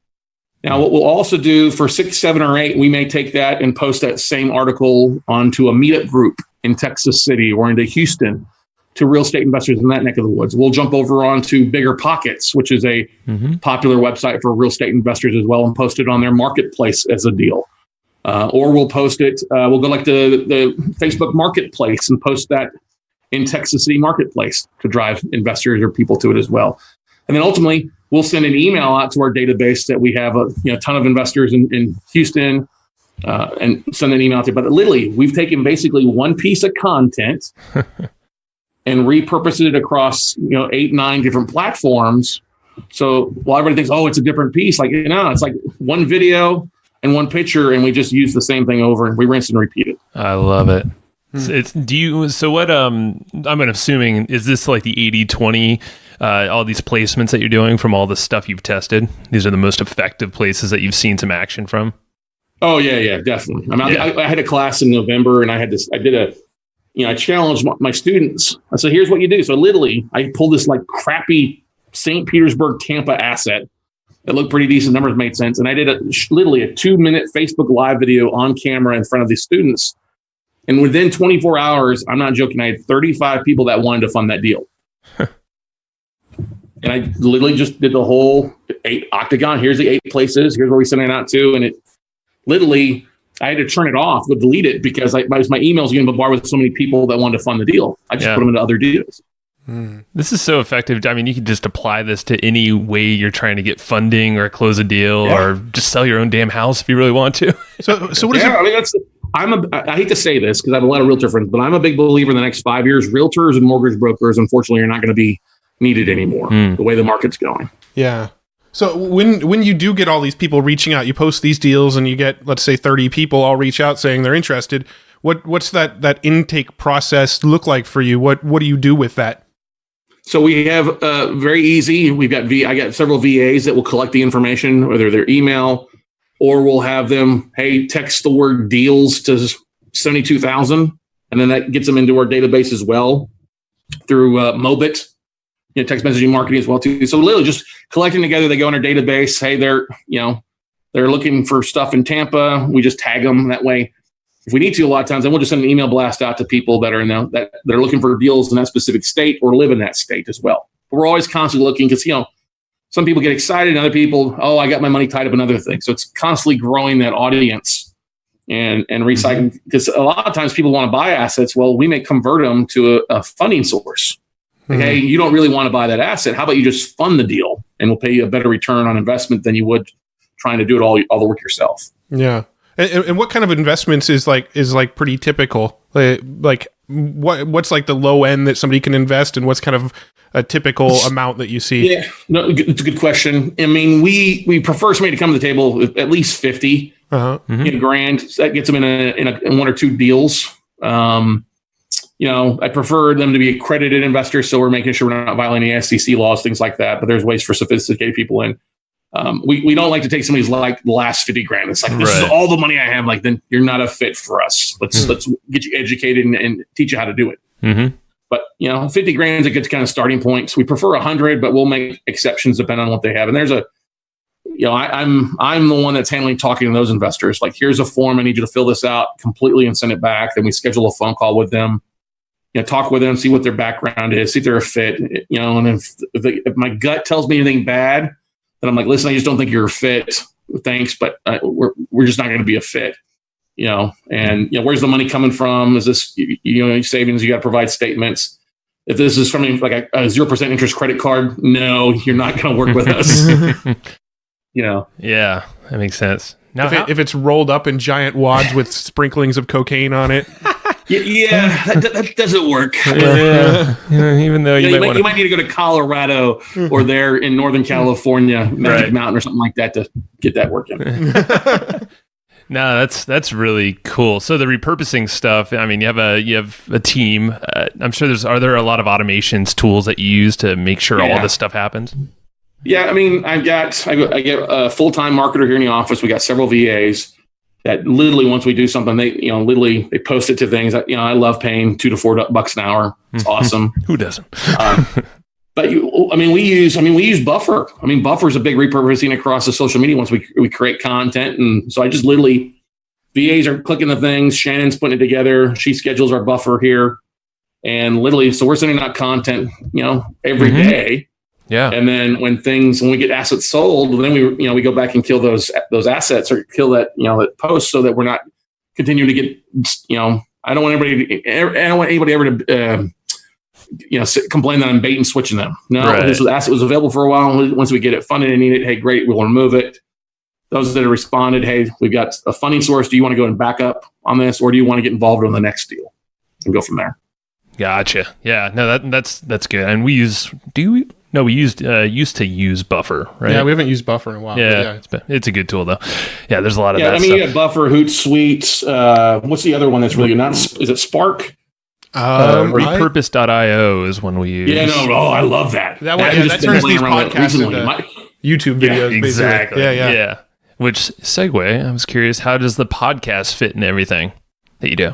Now, what we'll also do for 6, 7, or 8, we may take that and post that same article onto a meetup group in Texas City or into Houston to real estate investors in that neck of the woods. We'll jump over onto Bigger Pockets, which is a popular website for real estate investors as well, and post it on their marketplace as a deal. Or we'll post it, we'll go like the Facebook Marketplace and post that in Texas City Marketplace to drive investors or people to it as well. And then ultimately, we'll send an email out to our database that we have a ton of investors in Houston, and send an email out there. But literally, we've taken basically one piece of content and repurposed it across 8, 9 different platforms. So while everybody thinks, oh, it's a different piece, like, it's like one video and one picture, and we just use the same thing over, and we rinse and repeat it. I love it. So what, I'm assuming, is this like the 80-20, all these placements that you're doing from all the stuff you've tested? These are the most effective places that you've seen some action from? Oh, yeah, definitely. I had a class in November, and I challenged my students. I said, here's what you do. So literally, I pulled this like crappy St. Petersburg, Tampa asset that looked pretty decent. Numbers made sense. And I did literally a 2-minute Facebook Live video on camera in front of these students. And within 24 hours, I'm not joking, I had 35 people that wanted to fund that deal. And I literally just did the whole 8 Octagon. Here's the 8 places. Here's where we sent it out to. And it literally, I had to turn it off, but delete it because my emails getting bombarded with so many people that wanted to fund the deal. I just put them into other deals. This is so effective. I mean, you could just apply this to any way you're trying to get funding or close a deal or just sell your own damn house if you really want to. So what is it? I mean, I hate to say this because I have a lot of realtor friends, but I'm a big believer in the next 5 years, realtors and mortgage brokers, unfortunately, are not going to be needed anymore the way the market's going. Yeah. So when you do get all these people reaching out, you post these deals and you get, let's say, 30 people all reach out saying they're interested. What's that intake process look like for you? What do you do with that? So we have very easy. I got several VAs that will collect the information, whether their email, or we'll have them, hey, text the word deals to 72,000, and then that gets them into our database as well through Mobit. Text messaging marketing as well too. So literally just collecting together, they go in our database. Hey, they're looking for stuff in Tampa. We just tag them that way. If we need to, a lot of times, then we'll just send an email blast out to people that are that are looking for deals in that specific state or live in that state as well. But we're always constantly looking because some people get excited and other people, I got my money tied up in other things. So it's constantly growing that audience and recycling, because a lot of times people want to buy assets. Well, we may convert them to a funding source. Like, hey, you don't really want to buy that asset. How about you just fund the deal and we'll pay you a better return on investment than you would trying to do it all the work yourself. Yeah. And what kind of investments is pretty typical? Like what's like the low end that somebody can invest, and what's kind of a typical amount that you see? Yeah, no, it's a good question. I mean, we prefer somebody to come to the table with at least 50 grand. That gets them in 1 or 2 deals. I prefer them to be accredited investors, so we're making sure we're not violating SEC laws, things like that. But there's ways for sophisticated people in. We don't like to take somebody's like the last 50 grand. It's like, this is all the money I have. Like, then you're not a fit for us. Let's get you educated and teach you how to do it. Mm-hmm. But 50 grand is a good kind of starting point. So we prefer 100, but we'll make exceptions depending on what they have. And there's I'm the one that's handling talking to those investors. Like, here's a form. I need you to fill this out completely and send it back. Then we schedule a phone call with them, talk with them, see what their background is, see if they're a fit, and if my gut tells me anything bad, then I'm like, listen, I just don't think you're a fit. Thanks, but we're just not going to be a fit. And where's the money coming from? Is this, savings? You got to provide statements. If this is from like a 0% interest credit card, no, you're not going to work with us. Yeah, that makes sense. Now, if it's rolled up in giant wads with sprinklings of cocaine on it. That doesn't work. Yeah. Even though you might need to go to Colorado or there in Northern California, Magic Mountain or something like that to get that working. No, that's really cool. So the repurposing stuff, I mean, you have a team. I'm sure are there a lot of automations tools that you use to make sure all this stuff happens? Yeah, I mean, I get a full-time marketer here in the office. We got several VAs that literally, once we do something, they they post it to things. I love paying $2 to $4 an hour. It's awesome. Who doesn't? But we use Buffer. I mean, Buffer is a big repurposing across the social media once we create content. And so I just literally, VAs are clicking the things, Shannon's putting it together. She schedules our Buffer here. And literally, so we're sending out content, every day. Yeah. And then when we get assets sold, then we go back and kill those assets or kill that post so that we're not continuing to get, I don't want anybody ever to complain that I'm bait and switching them. No, This asset was available for a while. Once we get it funded and need it, hey, great, we'll remove it. Those that have responded, hey, we've got a funding source. Do you want to go and back up on this, or do you want to get involved on the next deal and go from there? Gotcha. Yeah. No, that's good. And we used to use Buffer, right? Yeah, we haven't used Buffer in a while. Yeah. It's a good tool though. Yeah, there's a lot of that. You got Buffer, Hootsuite. What's the other one that's really good? Is it Spark? Repurpose.io is one we use. Yeah, I love that. That turns these podcasts into YouTube videos. Exactly. Yeah. Which segue, I was curious, how does the podcast fit in everything that you do?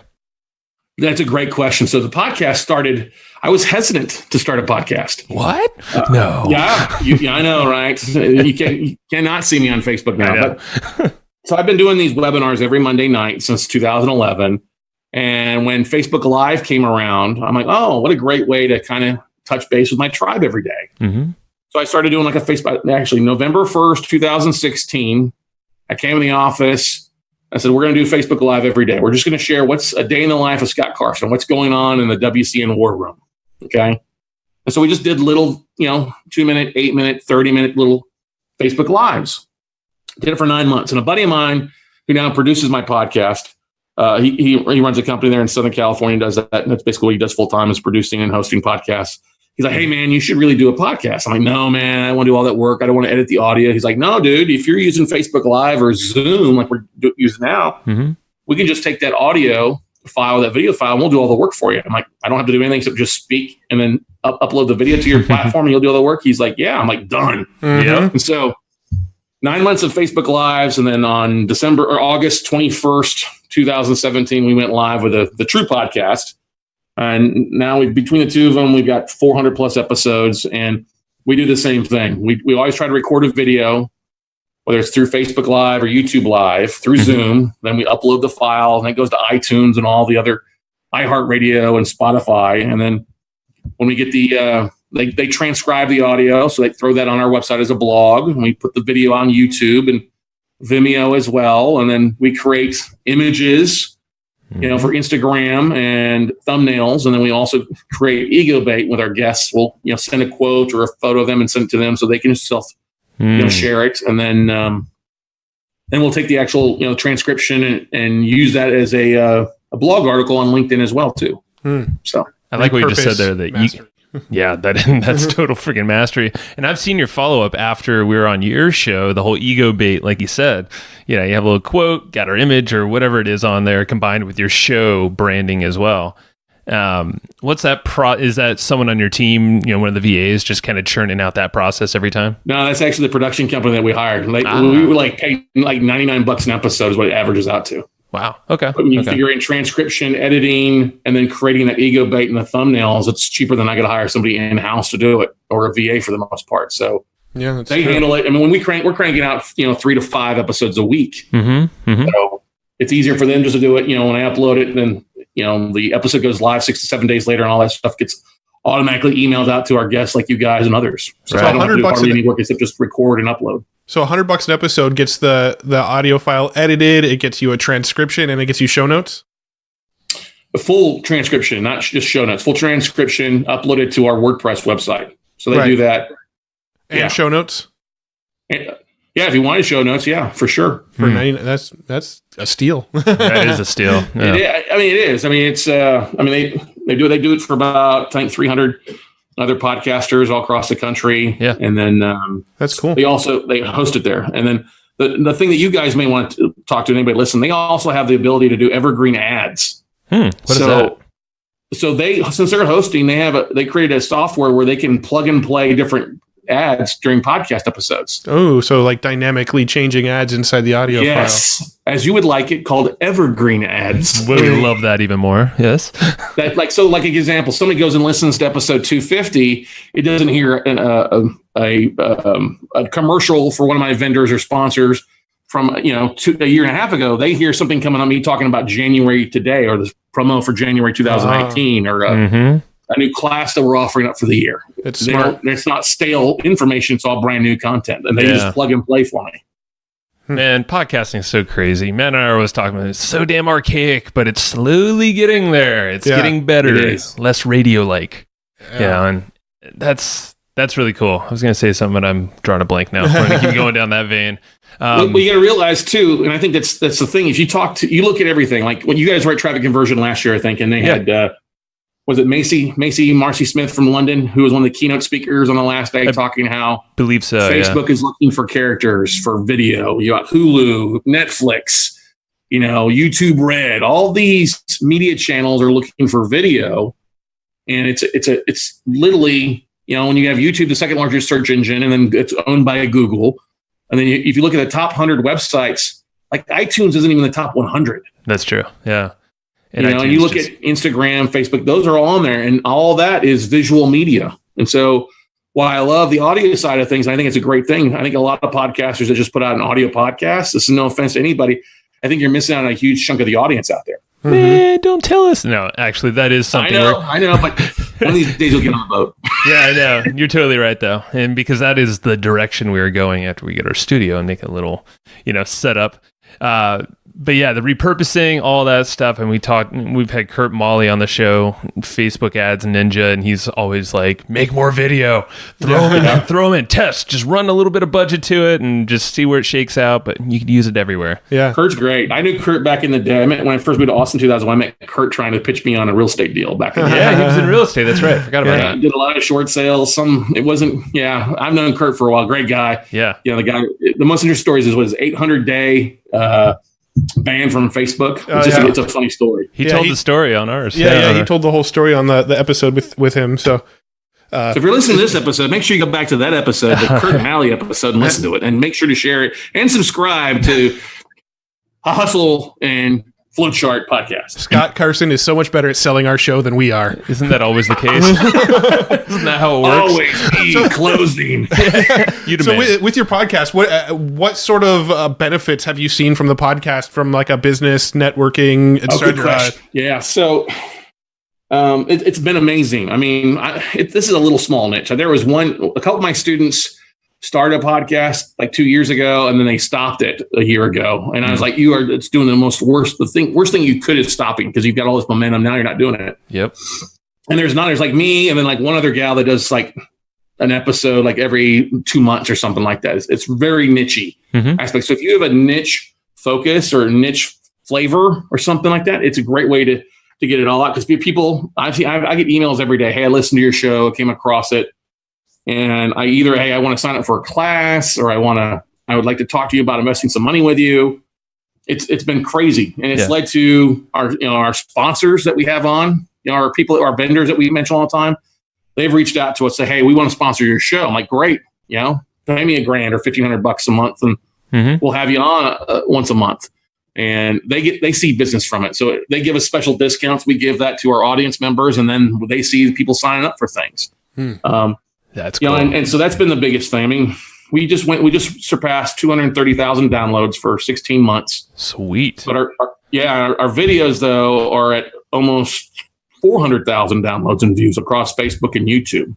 That's a great question. So the podcast started, I was hesitant to start a podcast. What? No. Yeah, I know, right? You cannot see me on Facebook now. But, so I've been doing these webinars every Monday night since 2011. And when Facebook Live came around, I'm like, oh, what a great way to kind of touch base with my tribe every day. Mm-hmm. So I started doing like a Facebook, actually November 1st, 2016. I came in the office. I said, we're going to do Facebook Live every day. We're just going to share what's a day in the life of Scott Carson, what's going on in the WCN war room. Okay. And so we just did little, 2-minute, 8-minute, 30-minute little Facebook Lives. Did it for 9 months. And a buddy of mine who now produces my podcast, he runs a company there in Southern California and does that. And that's basically what he does full time, is producing and hosting podcasts. He's like, hey, man, you should really do a podcast. I'm like, no, man, I don't want to do all that work. I don't want to edit the audio. He's like, no, dude, if you're using Facebook Live or Zoom like we're using now, we can just take that audio file, that video file, and we'll do all the work for you. I'm like, I don't have to do anything except just speak and then upload the video to your platform and you'll do all the work. He's like, yeah. I'm like, done. Yeah. And so 9 months of Facebook Lives. And then on August 21st, 2017, we went live with the True Podcast. And now between the two of them, we've got 400 plus episodes, and we do the same thing. We always try to record a video, whether it's through Facebook Live or YouTube Live, through Zoom. Then we upload the file, and it goes to iTunes and all the other iHeartRadio and Spotify. And then when we get they transcribe the audio, so they throw that on our website as a blog, and we put the video on YouTube and Vimeo as well. And then we create images, for Instagram and thumbnails. And then we also create ego bait with our guests. We'll, send a quote or a photo of them and send it to them so they can just share it. And then we'll take the actual, transcription and use that as a blog article on LinkedIn as well too. So I like what you just said there, that that's total freaking mastery. And I've seen your follow-up after we were on your show, the whole ego bait, like you said. You have a little quote, got our image or whatever it is on there, combined with your show branding as well. What's that is that someone on your team, one of the VAs, just kind of churning out that process every time? No, that's actually the production company that we hired. We were paying like $99 an episode is what it averages out to. Wow. Okay. But when you figure in transcription, editing, and then creating that ego bait and the thumbnails, it's cheaper than I could hire somebody in-house to do it, or a VA for the most part. So Yeah, they handle it. I mean, when we're cranking out 3 to 5 episodes a week. So it's easier for them just to do it. When I upload it, and then the episode goes live 6 to 7 days later, and all that stuff gets automatically emailed out to our guests like you guys and others. So I don't have to do hardly any work except just record and upload. So $100 an episode gets the audio file edited, it gets you a transcription, and it gets you show notes? A full transcription, not just show notes. Full transcription uploaded to our WordPress website. So they do that. And show notes? Yeah, if you wanted show notes, yeah, for sure. For 90, that's a steal. That is a steal. Yeah. It is. I mean, it's. They do it for about, I think, 300 other podcasters all across the country. Yeah, and then that's cool. They host it there, and then the thing that you guys may want to talk to anybody listen. They also have the ability to do Evergreen ads. What is that? So since they're hosting, they created a software where they can plug and play different ads during podcast episodes. Oh, so like dynamically changing ads inside the audio file. Yes, as you would like it, called Evergreen ads. We love that even more. Yes. Like an example, somebody goes and listens to episode 250. It doesn't hear a commercial for one of my vendors or sponsors from a year and a half ago. They hear something coming on me talking about January today, or the promo for January 2019, or a new class that we're offering up for the year. It's smart. It's not stale information. It's all brand new content. And they just plug and play for me. Man, podcasting is so crazy. Matt and I are always talking about it. It's so damn archaic, but it's slowly getting there. It's getting better. It is. Less radio-like. Yeah, and that's really cool. I was going to say something, but I'm drawing a blank now. I'm going to keep going down that vein. Well, you got to realize too, and I think that's the thing. If you look at everything, like when you guys were at Traffic Conversion last year, I think, and they had... was it Marcy Smith from London, who was one of the keynote speakers on the last day, talking how believe so, Facebook is looking for characters for video. You got Hulu, Netflix, YouTube Red. All these media channels are looking for video, and it's literally when you have YouTube, the second largest search engine, and then it's owned by Google, and then if you look at the top 100 websites, like iTunes isn't even the top 100. That's true. Yeah. And you look at Instagram, Facebook, those are all on there, and all that is visual media. And so while I love the audio side of things, I think it's a great thing. I think a lot of podcasters that just put out an audio podcast, this is no offense to anybody, I think you're missing out on a huge chunk of the audience out there. Man, don't tell us. No, actually, that is something. I know, but one of these days you'll get on the boat. Yeah, I know. You're totally right, though. And because that is the direction we are going after we get our studio and make a little, setup. But yeah, the repurposing, all that stuff. And we've had Kurt Molly on the show, Facebook ads Ninja, and he's always like, make more video, throw them in, test, just run a little bit of budget to it and just see where it shakes out. But you can use it everywhere. Yeah. Kurt's great. I knew Kurt back in the day. When I first moved to Austin 2001, I met Kurt trying to pitch me on a real estate deal back in the day. Yeah, he was in real estate. That's right. Forgot about that. Did a lot of short sales. I've known Kurt for a while. Great guy. Yeah. The guy, the most interesting stories is what his 800-day banned from Facebook. It's a funny story. He told the story on ours. Yeah, he told the whole story on the episode with him. So if you're listening to this episode, make sure you go back to that episode, the Kurt Malley episode, and listen to it, and make sure to share it and subscribe to a Hustle and Flowchart podcast. Scott Carson is so much better at selling our show than we are. Isn't that always the case? Isn't that how it works? Always be closing. So with your podcast, what sort of benefits have you seen from the podcast, from like a business networking, etc.? Yeah, so it's been amazing. I mean, this is a little small niche. There was a couple of my students started a podcast like 2 years ago, and then they stopped it a year ago. And I was like, it's doing the worst thing you could is stopping, because you've got all this momentum. Now you're not doing it. Yep. And there's like me, and then like one other gal that does like an episode like every 2 months or something like that. It's very niche-y aspect. So if you have a niche focus or niche flavor or something like that, it's a great way to get it all out. Because people, I get emails every day. Hey, I listened to your show, came across it. And I want to sign up for a class, or I would like to talk to you about investing some money with you. It's been crazy. And it's led to our sponsors that we have on, our vendors that we mention all the time. They've reached out to us, say, hey, we want to sponsor your show. I'm like, great. Pay me $1,000 or $1,500 a month, and we'll have you on once a month. And they see business from it. So they give us special discounts. We give that to our audience members, and then they see people signing up for things. That's cool. And so that's been the biggest thing. I mean, we just surpassed 230,000 downloads for 16 months. Sweet. But our videos though are at almost 400,000 downloads and views across Facebook and YouTube.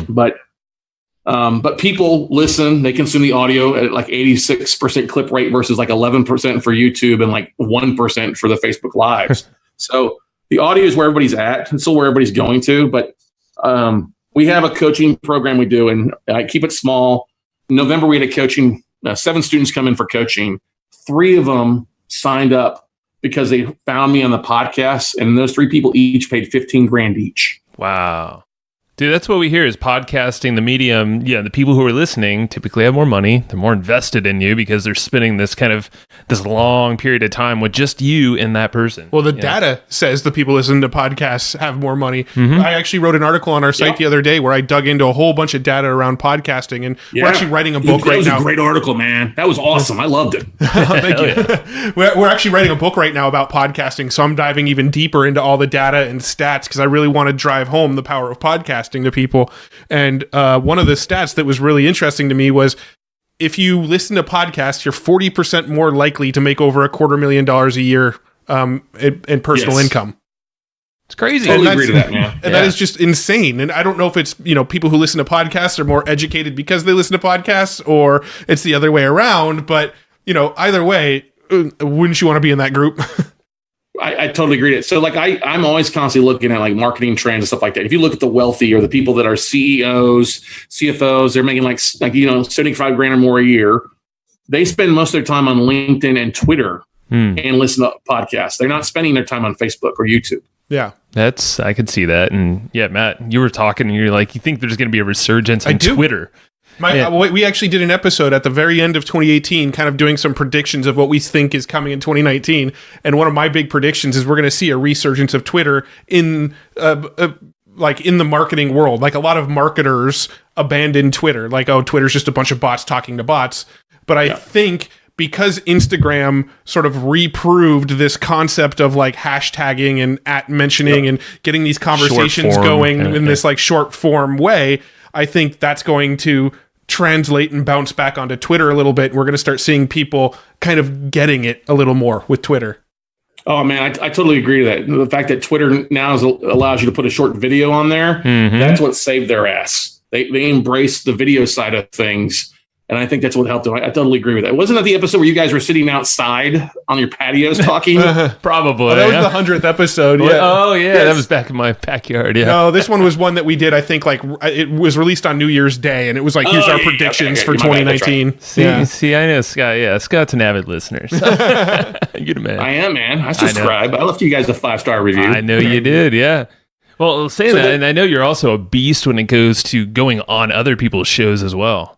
But people listen, they consume the audio at like 86% clip rate versus like 11% for YouTube and like 1% for the Facebook Lives. So the audio is where everybody's at. It's still where everybody's going to. But we have a coaching program we do, and I keep it small. In November, we had a coaching, 7 students come in for coaching. 3 of them signed up because they found me on the podcast, and those 3 people each paid $15,000 each. Wow. Dude, that's what we hear is podcasting, the medium. Yeah, the people who are listening typically have more money. They're more invested in you because they're spending this long period of time with just you and that person. Well, the data says the people listening to podcasts have more money. I actually wrote an article on our site the other day where I dug into a whole bunch of data around podcasting, and we're actually writing a book right now. That was a great article, man. That was awesome. I loved it. Thank you. We're actually writing a book right now about podcasting, so I'm diving even deeper into all the data and stats because I really want to drive home the power of podcasting to people. And one of the stats that was really interesting to me was if you listen to podcasts, you're 40% more likely to make over $250,000 a year in personal income. It's crazy. Totally agree to that, man. And that is just insane. And I don't know if it's, people who listen to podcasts are more educated because they listen to podcasts, or it's the other way around. But, either way, wouldn't you want to be in that group? I totally agree. So like I'm always constantly looking at like marketing trends and stuff like that. If you look at the wealthy or the people that are CEOs, CFOs, they're making like $75,000 or more a year. They spend most of their time on LinkedIn and Twitter and listen to podcasts. They're not spending their time on Facebook or YouTube. Yeah. I could see that. And yeah, Matt, you were talking and you're like, you think there's going to be a resurgence on Twitter. We actually did an episode at the very end of 2018, kind of doing some predictions of what we think is coming in 2019. And one of my big predictions is we're going to see a resurgence of Twitter in the marketing world. Like a lot of marketers abandon Twitter. Like, oh, Twitter's just a bunch of bots talking to bots. But I think because Instagram sort of reproved this concept of like hashtagging and @mentioning and getting these conversations going in this like short form way, I think that's going to translate and bounce back onto Twitter a little bit. We're going to start seeing people kind of getting it a little more with Twitter. Oh man, I totally agree with that. The fact that Twitter now allows you to put a short video on there, that's what saved their ass. They embraced the video side of things. And I think that's what helped them. I totally agree with that. Wasn't that the episode where you guys were sitting outside on your patios talking? Probably. Oh, that was the 100th episode. Yeah. Oh, yeah. Yes. That was back in my backyard. Yeah. No, this one was one that we did, I think, like, it was released on New Year's Day. And it was like, here's our predictions for 2019. Right. See, I know Scott. Yeah, Scott's an avid listener. So. You're the man. I am, man. I subscribe. I left you guys a 5-star review. I know you did, yeah. Well, saying that, and I know you're also a beast when it goes to going on other people's shows as well.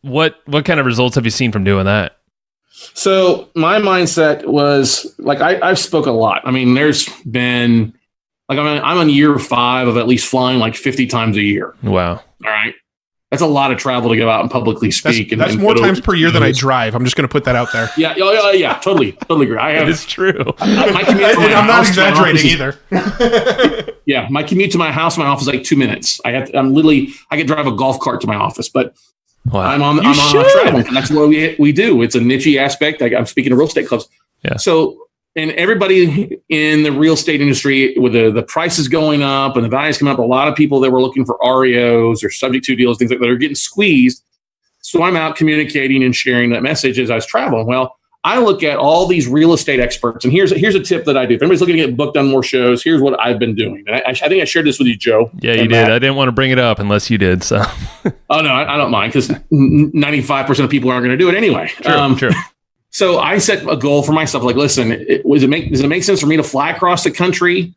What kind of results have you seen from doing that? So my mindset was like I've spoke a lot. I mean, there's been like I'm on year 5 of at least flying like 50 times a year. Wow. All right. That's a lot of travel to go out and publicly speak. That's more times per year than I drive. I'm just going to put that out there. Yeah. Totally agree. It's true. My commute I'm not exaggerating either. Yeah. My commute to my house, my office is like 2 minutes. I could drive a golf cart to my office, but wow. I'm on travel. And that's what we do. It's a niche aspect. I'm speaking to real estate clubs. Yeah. So, and everybody in the real estate industry with the prices going up and the values coming up, a lot of people that were looking for REOs or subject to deals, things like that are getting squeezed. So I'm out communicating and sharing that message as I was traveling. Well, I look at all these real estate experts, and here's a tip that I do. If anybody's looking to get booked on more shows, here's what I've been doing. And I think I shared this with you, Joe. Yeah, you did. I didn't want to bring it up unless you did. So. Oh, no, I don't mind because 95% of people aren't going to do it anyway. True. So I set a goal for myself. Like, listen, does it make sense for me to fly across the country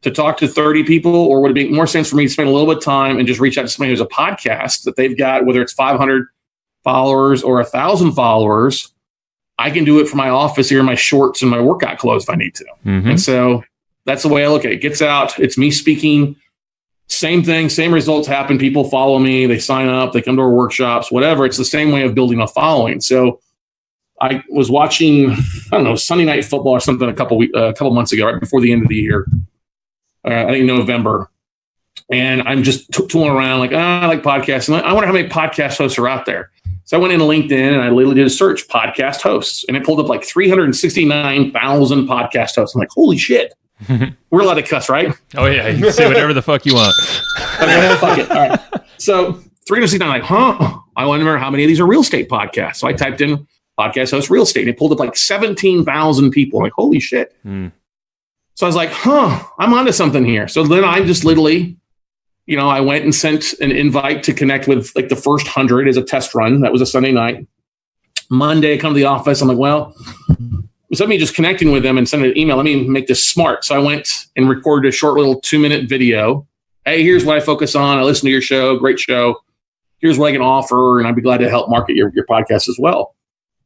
to talk to 30 people, or would it make more sense for me to spend a little bit of time and just reach out to somebody who's a podcast that they've got, whether it's 500 followers or 1,000 followers? I can do it from my office here in my shorts and my workout clothes if I need to. And so that's the way I look at it. It gets out. It's me speaking. Same thing, same results happen. People follow me. They sign up. They come to our workshops, whatever. It's the same way of building a following. So I was watching, Sunday Night Football or something a couple months ago, right before the end of the year. I think November. And I'm just tooling around like, I like podcasts. And I wonder how many podcast hosts are out there. So I went into LinkedIn and I literally did a search, podcast hosts. And it pulled up like 369,000 podcast hosts. I'm like, holy shit. We're allowed to cuss, right? Oh, yeah. You can say whatever the fuck you want. Okay, fuck it. All right. So 369, like, I wonder how many of these are real estate podcasts. So I typed in podcast host real estate and it pulled up like 17,000 people. I'm like, holy shit. So I was like, I'm onto something here. So then I just literally, I went and sent an invite to connect with like the first 100 as a test run. That was a Sunday night. Monday, I come to the office. I'm like, well, instead of me just connecting with them and sending an email, let me make this smart. So I went and recorded a short little 2-minute video. Hey, here's what I focus on. I listen to your show. Great show. Here's what I can offer. And I'd be glad to help market your podcast as well.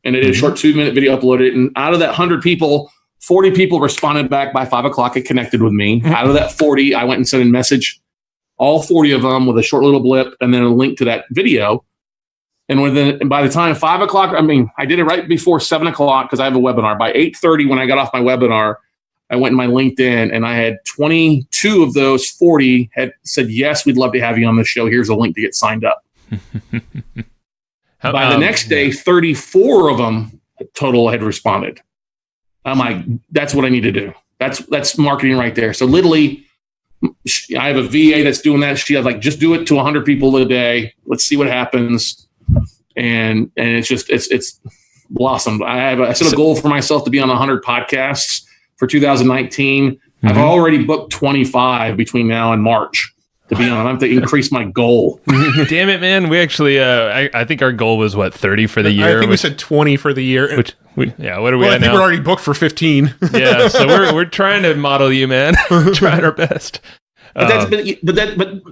And I did a short 2-minute video, uploaded it. And out of that 100 people, 40 people responded back by 5 o'clock and connected with me. Out of that 40, I went and sent a message, all 40 of them with a short little blip and then a link to that video. And by the time 5 o'clock, I did it right before 7 o'clock because I have a webinar. By 8:30, when I got off my webinar, I went in my LinkedIn and I had 22 of those 40 had said, yes, we'd love to have you on the show. Here's a link to get signed up. By the next day, 34 of them total had responded. I'm like, that's what I need to do. That's marketing right there. So literally, I have a VA that's doing that. She has like, just do it to 100 people a day. Let's see what happens. And it's blossomed. I set a goal for myself to be on 100 podcasts for 2019. I've already booked 25 between now and March. To be on, I have to increase my goal. Damn it, man! We actually, I think our goal was 30 for the year. I think we said 20 for the year. What are we I at think now? we're already booked for 15. Yeah, so we're trying to model you, man. Trying our best. But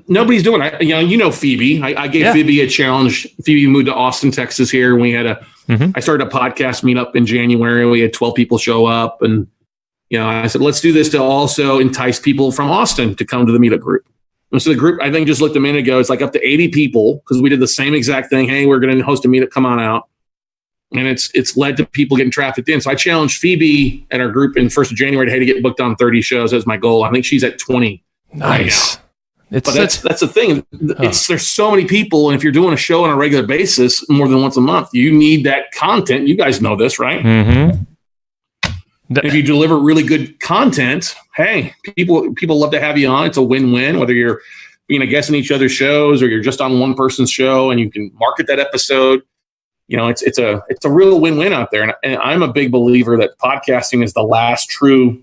nobody's doing it. Phoebe. I gave Phoebe a challenge. Phoebe moved to Austin, Texas here, and we had I started a podcast meetup in January. We had 12 people show up, and I said, let's do this to also entice people from Austin to come to the meetup group. And so the group, I think, just looked a minute ago. It's like up to 80 people because we did the same exact thing. Hey, we're going to host a meetup. Come on out. And it's led to people getting trafficked in. So I challenged Phoebe at our group in 1st of January to get booked on 30 shows as my goal. I think she's at 20. Nice. Right, but that's the thing. There's so many people. And if you're doing a show on a regular basis, more than once a month, you need that content. You guys know this, right? Mm-hmm. If you deliver really good content, hey, people love to have you on. It's a win-win, whether you're being a guest in each other's shows or you're just on one person's show and you can market that episode. It's a real win-win out there. And I'm a big believer that podcasting is the last true,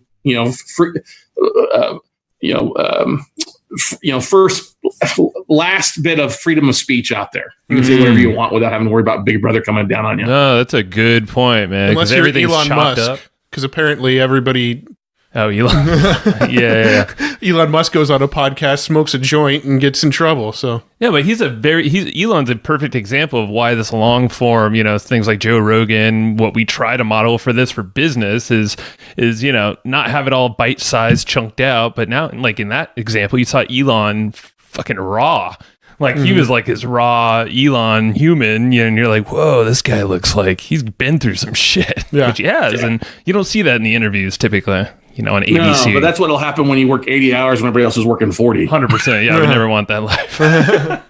last bit of freedom of speech out there. You can say whatever you want without having to worry about Big Brother coming down on you. No, that's a good point, man. Unless you're everything's Elon chopped Musk. up. Because apparently everybody... Oh, Elon. yeah. Elon Musk goes on a podcast, smokes a joint, and gets in trouble. So yeah, but Elon's a perfect example of why this long form, things like Joe Rogan, what we try to model for this for business is not have it all bite-sized, chunked out. But now, like in that example, you saw Elon fucking raw. Like he was like this raw Elon human, and you're like, whoa, this guy looks like he's been through some shit, which he has, and you don't see that in the interviews typically, on ABC. No, but that's what'll happen when you work 80 hours when everybody else is working 40. 100%. Yeah, I would never want that life. No.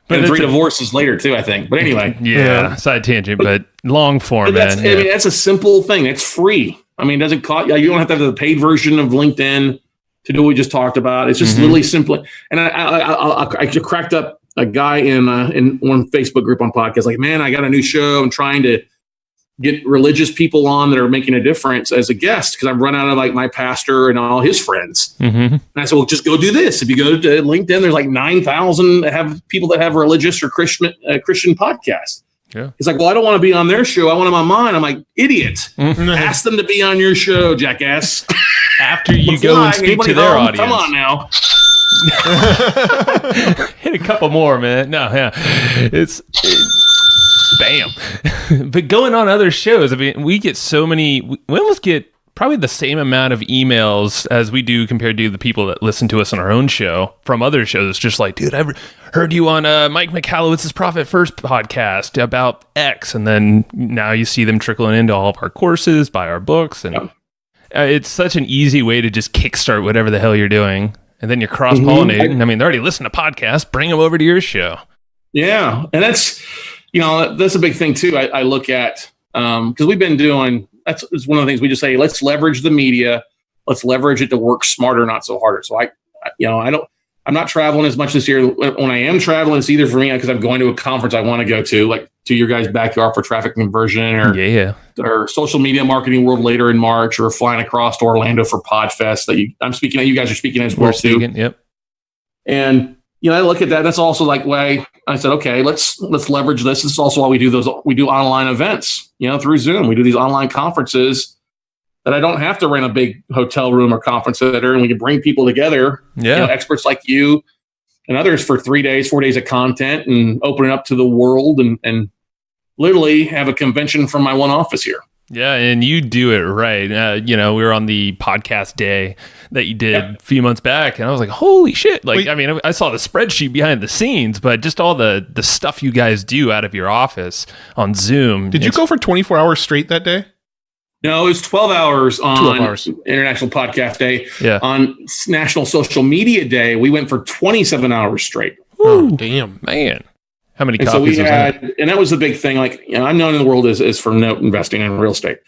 But and 3 divorces later too, I think. But anyway, side tangent, but long form, man. I mean, that's a simple thing. It's free. I mean, it doesn't cost. You don't have to have the paid version of LinkedIn to do what we just talked about. It's just literally simply. And I cracked up a guy in one Facebook group on podcast. Like, man, I got a new show. I'm trying to get religious people on that are making a difference as a guest because I've run out of like my pastor and all his friends. And I said, well, just go do this. If you go to LinkedIn, there's like 9,000 that have people that have religious or Christian podcasts. Yeah. He's like, well, I don't want to be on their show. I want them on mine. I'm like, idiot. Ask them to be on your show, jackass. After you go and speak to their audience. Come on now. Hit a couple more, man. No, yeah. Bam. But going on other shows, I mean, we get so many, we almost get probably the same amount of emails as we do compared to the people that listen to us on our own show from other shows. Just like, dude, I heard you on Mike Michalowicz's Profit First podcast about X. And then now you see them trickling into all of our courses, buy our books. And it's such an easy way to just kickstart whatever the hell you're doing. And then you're cross-pollinating. I mean, they're already listening to podcasts. Bring them over to your show. Yeah. And that's a big thing too. I look at, because we've been doing, that's one of the things we just say, let's leverage the media. Let's leverage it to work smarter, not so harder. So I'm not traveling as much this year. When I am traveling, it's either for me because I'm going to a conference I want to go to, like to your guys' backyard for traffic conversion or social media marketing world later in March, or flying across to Orlando for PodFest I'm speaking at. You guys are speaking as well too. Yep. And I look at that. That's also like why I said, okay, let's leverage this. This is also why we do online events, through Zoom. We do these online conferences that I don't have to rent a big hotel room or conference center, and we can bring people together, experts like you and others for 3 days, 4 days of content, and open it up to the world and literally have a convention from my one office here. Yeah, and you do it right. We were on the podcast day that you did a few months back, and I was like, holy shit. I saw the spreadsheet behind the scenes, but just all the stuff you guys do out of your office on Zoom. Did you go for 24 hours straight that day? No, it was 12 hours on International Podcast Day. Yeah. On National Social Media Day, we went for 27 hours straight. Oh, damn. Man. How many copies so we was had, that? And that was the big thing. I'm known in the world as for note investing in real estate,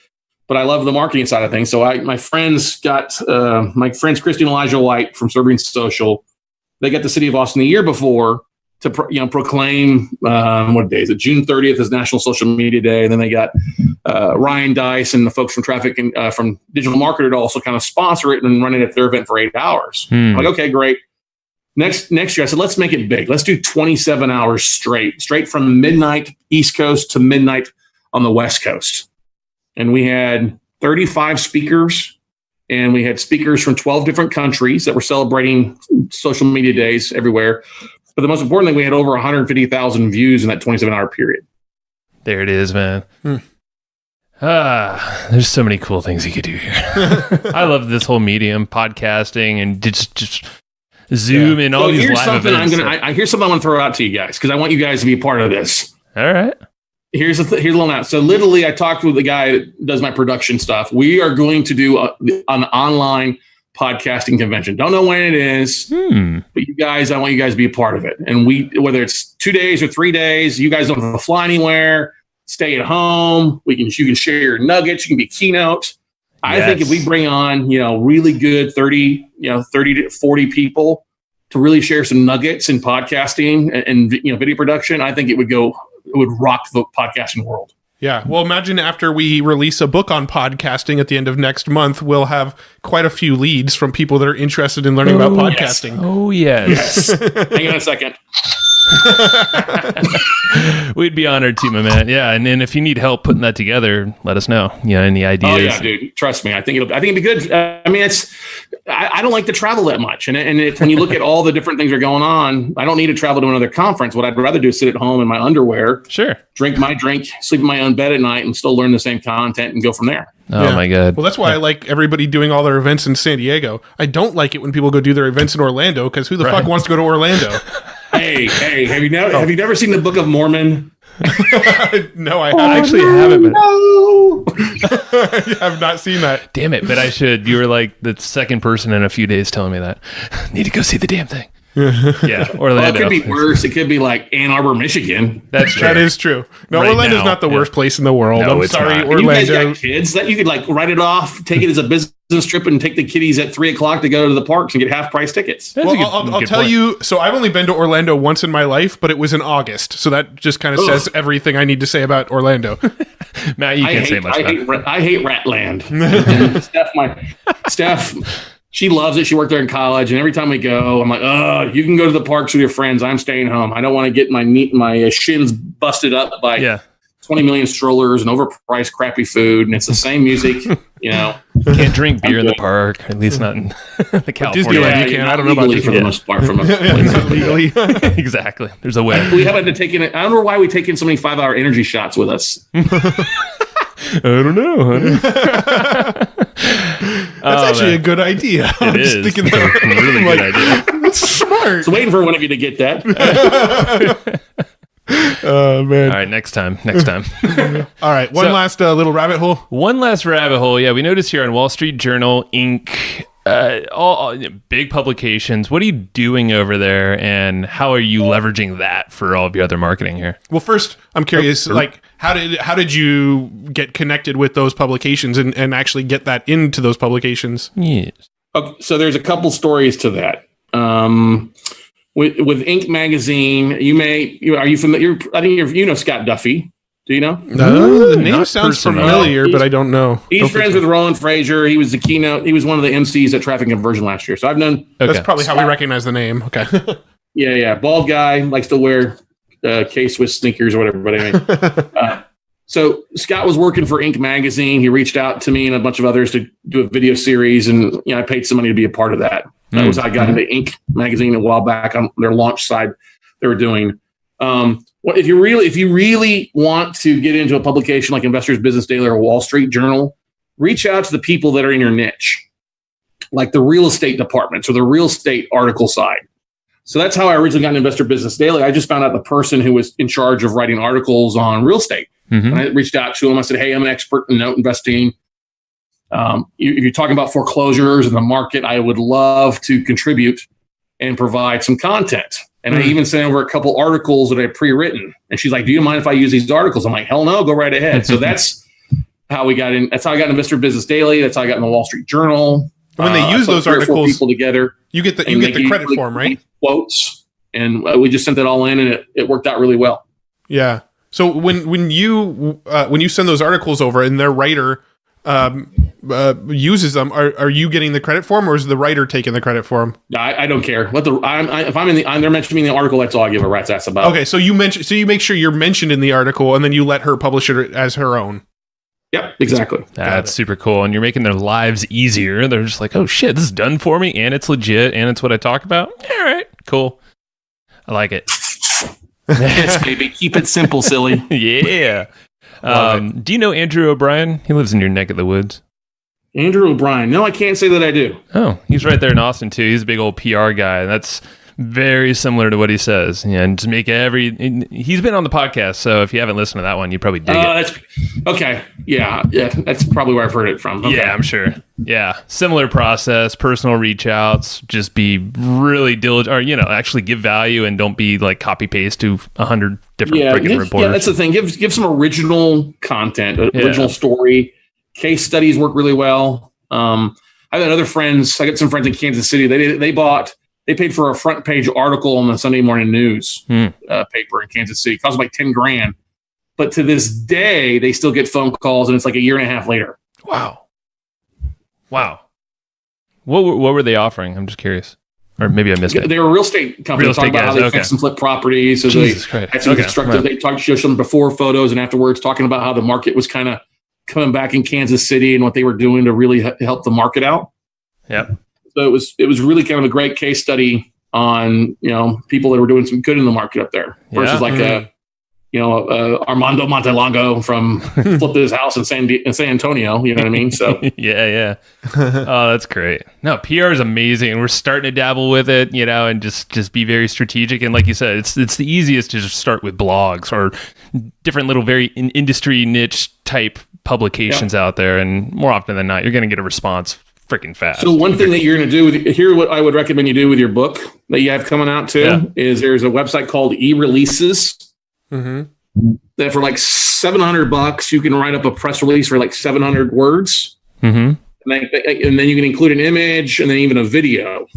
but I love the marketing side of things. So my friends Christy and Elijah White from Serving Social, they got the city of Austin the year before to proclaim what day is it? June 30th is National Social Media Day, and then they got Ryan Dice and the folks from Traffic and from Digital Marketer to also kind of sponsor it and run it at their event for 8 hours. I'm like, okay, great. Next year, I said, let's make it big. Let's do 27 hours straight from midnight East Coast to midnight on the West Coast. And we had 35 speakers, and we had speakers from 12 different countries that were celebrating social media days everywhere. But the most important thing, we had over 150,000 views in that 27-hour period. There it is, man. There's so many cool things you could do here. I love this whole medium, podcasting, and just Zoom and all these live events. Here's something I want to throw out to you guys, because I want you guys to be a part of this. All right. Here's a little note. So literally, I talked with the guy that does my production stuff. We are going to do an online podcasting convention. Don't know when it is, but you guys, I want you guys to be a part of it. And whether it's 2 days or 3 days, you guys don't have to fly anywhere. Stay at home. You can share your nuggets. You can be keynote. I think if we bring on, really good 30 to 40 people to really share some nuggets in podcasting and video production, I think it would rock the podcasting world. Yeah. Well, imagine after we release a book on podcasting at the end of next month, we'll have quite a few leads from people that are interested in learning about podcasting. Yes. Oh, yes. Hang on a second. We'd be honored to, my man. Yeah, and if you need help putting that together, let us know. Any ideas? Oh yeah, dude. Trust me. I think it'd be good. I don't like to travel that much, and when you look at all the different things that are going on, I don't need to travel to another conference. What I'd rather do is sit at home in my underwear, drink my drink, sleep in my own bed at night, and still learn the same content and go from there. Oh my God. Well, that's why I like everybody doing all their events in San Diego. I don't like it when people go do their events in Orlando, because who the fuck wants to go to Orlando? Hey, have you never seen the Book of Mormon? No, I haven't. I have not seen that. Damn it, but I should. You were like the second person in a few days telling me that. Need to go see the damn thing. Yeah, Orlando. Well, it could be worse. It could be like Ann Arbor, Michigan. That's true. That is true. No, right, Orlando's not the worst place in the world. No, I'm sorry, not. Orlando. You guys got kids that you could write it off, take it as a business trip, and take the kiddies at 3:00 to go to the parks and get half price tickets. Well, I'll tell you. So I've only been to Orlando once in my life, but it was in August. So that just kind of says everything I need to say about Orlando. Matt, you can't say much. I hate Ratland. Steph. She loves it. She worked there in college, and every time we go, I'm like, "Oh, you can go to the parks with your friends. I'm staying home. I don't want to get my shins busted up by 20 million strollers and overpriced crappy food, and it's the same music, Can't drink beer in the park, at least not in the California. Disneyland, you can. I don't know about for the most part. legally. Exactly. There's a way. We haven't taken it. I don't know why we take in so many 5-hour energy shots with us. I don't know, honey. That's actually a good idea. It is. Thinking It's a really good idea. That's smart. So waiting for one of you to get that. Oh, man. All right, next time. All right, one last little rabbit hole. One last rabbit hole. Yeah, we noticed here on Wall Street Journal Inc. All big publications. What are you doing over there, and how are you leveraging that for all of your other marketing here? Well, first, I'm curious, like, how did you get connected with those publications and actually get that into those publications? Yes. Okay, so there's a couple stories to that. With Inc. magazine, are you familiar? I think you know Scott Duffy. Do you know? No, the name Not sounds personally. familiar, but I don't know. He's friends with Roland Frazier. He was the keynote. He was one of the MCs at Traffic Conversion last year. So I've known. That's probably how we recognize the name. Okay. Yeah. Bald guy, likes to wear K-Swiss sneakers or whatever. But anyway. So Scott was working for Inc. magazine. He reached out to me and a bunch of others to do a video series. And I paid some money to be a part of that. That was how I got into Inc. magazine a while back on their launch side they were doing. If you really want to get into a publication like Investors Business Daily or Wall Street Journal, reach out to the people that are in your niche, like the real estate departments or the real estate article side. So that's how I originally got into Investor Business Daily. I just found out the person who was in charge of writing articles on real estate. And I reached out to him. I said, hey, I'm an expert in note investing. If you're talking about foreclosures in the market, I would love to contribute and provide some content. And I even sent over a couple articles that I pre-written. And she's like, do you mind if I use these articles? I'm like, hell no, go right ahead. So that's how we got in. That's how I got in Mr. Business Daily. That's how I got in the Wall Street Journal. When they use those articles, people together, you get the credit for them, right? Quotes. And we just sent that all in, and it worked out really well. Yeah. So when you send those articles over and their writer uses them, are you getting the credit for them, or is the writer taking the credit for them? I don't care. If they're mentioning the article, that's all I give a rat's ass about. Okay, so you make sure you're mentioned in the article, and then you let her publish it as her own. Yep, exactly. That's super cool, and you're making their lives easier. They're just like, oh shit, this is done for me, and it's legit, and it's what I talk about. All right, cool. I like it. Yes, baby. Keep it simple, silly. Yeah. Do you know Andrew O'Brien? He lives in your neck of the woods. Andrew O'Brien. No, I can't say that I do. Oh, he's right there in Austin too. He's a big old PR guy, and that's very similar to what he says. And to make he's been on the podcast, so if you haven't listened to that one, you probably dig it. That's okay. Yeah, that's probably where I've heard it from. Okay. Yeah, I'm sure. Yeah, similar process, personal reach outs, just be really diligent, or actually give value and don't be like copy paste to 100 different freaking reporters. Yeah, that's the thing. Give some original content, original story. Case studies work really well. I've got other friends. I got some friends in Kansas City. They paid for a front page article on the Sunday Morning News paper in Kansas City. It cost them like $10,000. But to this day, they still get phone calls, and it's like a year and a half later. Wow. What were they offering? I'm just curious. Or maybe I missed it. They were a real estate company. Talking about how they fix and flip properties. So Jesus Christ. Had some constructive. Right. They showed some before photos and afterwards, talking about how the market was kind of coming back in Kansas City and what they were doing to really help the market out. Yep. So it was really kind of a great case study on people that were doing some good in the market up there versus Armando Montelongo from flipped his house in San Antonio. You know what I mean? So yeah. Oh, that's great. No, PR is amazing, and we're starting to dabble with it. And just be very strategic. And like you said, it's the easiest to just start with blogs or different little very industry niche type publications out there. And more often than not, you're going to get a response freaking fast. So one thing that you're going to do what I would recommend you do with your book that you have coming out too is there's a website called e-releases. That for like $700 you can write up a press release for like 700 words, and then you can include an image and then even a video,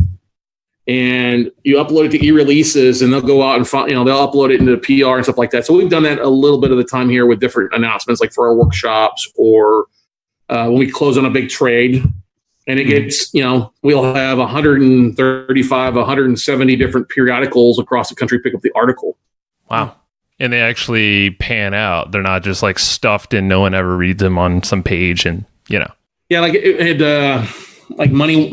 and you upload it to e-releases, and they'll go out and they'll upload it into PR and stuff like that. So we've done that a little bit of the time here with different announcements, like for our workshops or when we close on a big trade. And it gets, we'll have 135, 170 different periodicals across the country pick up the article. Wow. And they actually pan out. They're not just like stuffed and no one ever reads them on some page and. Yeah, like it had like money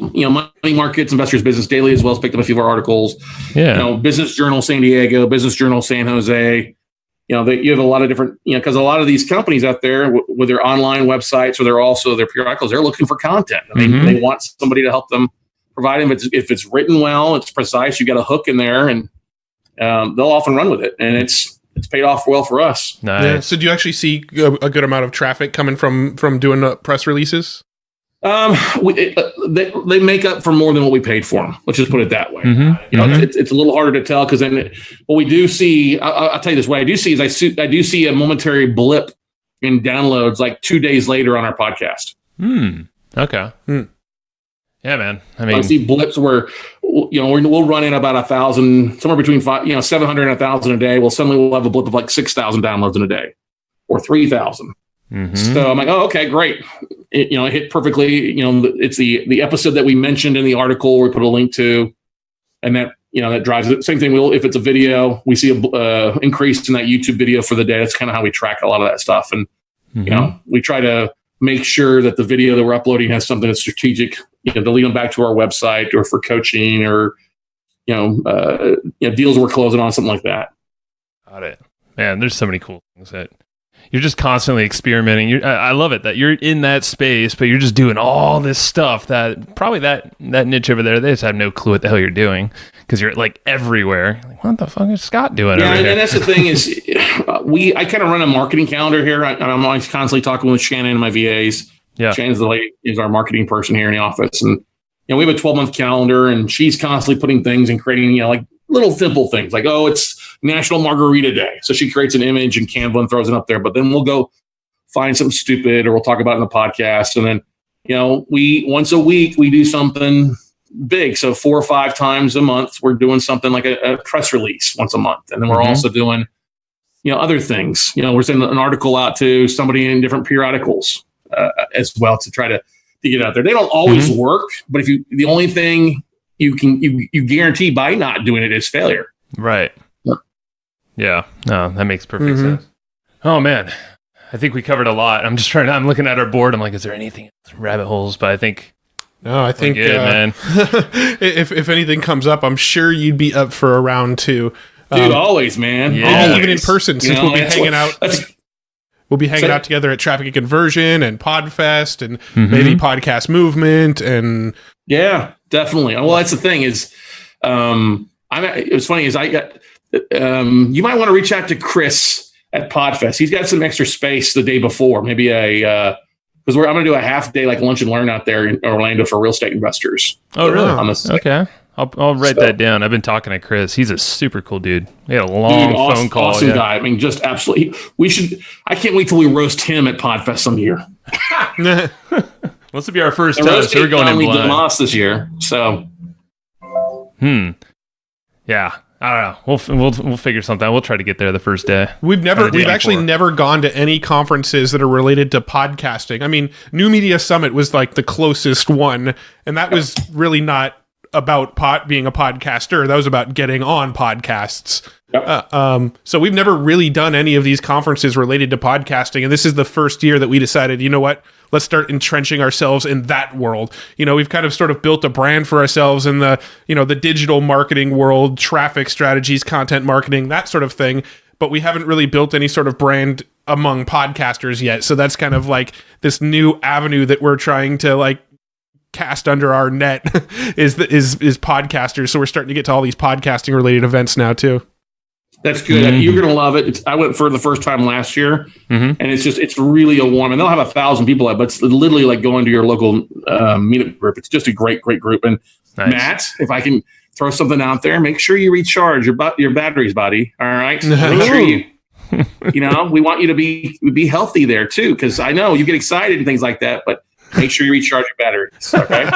markets, Investors Business Daily as well as picked up a few of our articles. Yeah. Business Journal San Diego, Business Journal San Jose. You have a lot of different, because a lot of these companies out there with their online websites or their periodicals, they're looking for content. I mean, they want somebody to help them provide them. If it's written well, it's precise, you got a hook in there, and they'll often run with it. And it's paid off well for us. Nice. Yeah. So do you actually see a good amount of traffic coming from doing press releases? They make up for more than what we paid for them. Let's just put it that way. It's a little harder to tell because then what we do see, I'll tell you this, what I do see is I do see a momentary blip in downloads like 2 days later on our podcast. Okay. Yeah, man. I mean, I see blips where, we'll run in about 1,000, somewhere between 700 and 1,000 a day. Well, suddenly we'll have a blip of like 6,000 downloads in a day or 3,000. So I'm like, oh, okay, great. It hit perfectly. It's the episode that we mentioned in the article we put a link to, and that drives it. Same thing. If it's a video, we see a increase in that YouTube video for the day. That's kind of how we track a lot of that stuff. And we try to make sure that the video that we're uploading has something that's strategic, to lead them back to our website or for coaching or deals we're closing on, something like that. Got it. Man, there's so many cool things that you're just constantly experimenting. I love it that you're in that space, but you're just doing all this stuff that probably that niche over there, they just have no clue what the hell you're doing because you're like everywhere. Like, what the fuck is Scott doing over here? And that's the thing is I kind of run a marketing calendar here. I'm always constantly talking with Shannon and my VAs. Yeah. Shannon's the lady, is our marketing person here in the office. And, we have a 12-month calendar and she's constantly putting things and creating, like little simple things like, oh, it's National Margarita Day. So she creates an image in Canva and throws it up there. But then we'll go find something stupid or we'll talk about it in the podcast. And then, we once a week, we do something big. So 4 or 5 times a month, we're doing something like a press release once a month. And then we're also doing, other things. We're sending an article out to somebody in different periodicals as well to try to get out there. They don't always work, but the only thing you guarantee by not doing it is failure. Right. Yeah. No, that makes perfect sense. Oh man. I think we covered a lot. I'm looking at our board. I'm like, is there anything rabbit holes? But I think good, man. if anything comes up, I'm sure you'd be up for a round 2. Dude, always, man. Yeah. Always. Even in person, since we'll be hanging out. We'll be hanging out together at Traffic and Conversion and Podfest and maybe Podcast Movement and definitely. Well, that's the thing is, it was funny is I got. You might want to reach out to Chris at Podfest. He's got some extra space the day before, maybe because I'm going to do a half day like lunch and learn out there in Orlando for real estate investors. Oh, really? Okay. I'll write that down. I've been talking to Chris. He's a super cool dude. We had a long phone call. Awesome guy. I mean, just absolutely. I can't wait till we roast him at Podfest some year. This will be our first time. So we're going in blind this year. So. Yeah. I don't know. We'll figure something out. We'll try to get there the first day. We've actually never gone to any conferences that are related to podcasting. I mean, New Media Summit was like the closest one, and that was really not about being a podcaster. That was about getting on podcasts. So we've never really done any of these conferences related to podcasting, and this is the first year that we decided, you know what? Let's start entrenching ourselves in that world. We've kind of sort of built a brand for ourselves in the, the digital marketing world, traffic strategies, content marketing, that sort of thing. But we haven't really built any sort of brand among podcasters yet. So that's kind of like this new avenue that we're trying to like cast under our net is podcasters. So we're starting to get to all these podcasting related events now too. That's good. You're going to love it. I went for the first time last year, and it's really a warm. And they'll have 1,000 people at, but it's literally like going to your local meetup group. It's just a great group. And nice. Matt, if I can throw something out there, make sure you recharge your batteries, buddy. All right, make sure you. We want you to be healthy there too, because I know you get excited and things like that, but. Make sure you recharge your batteries. Okay.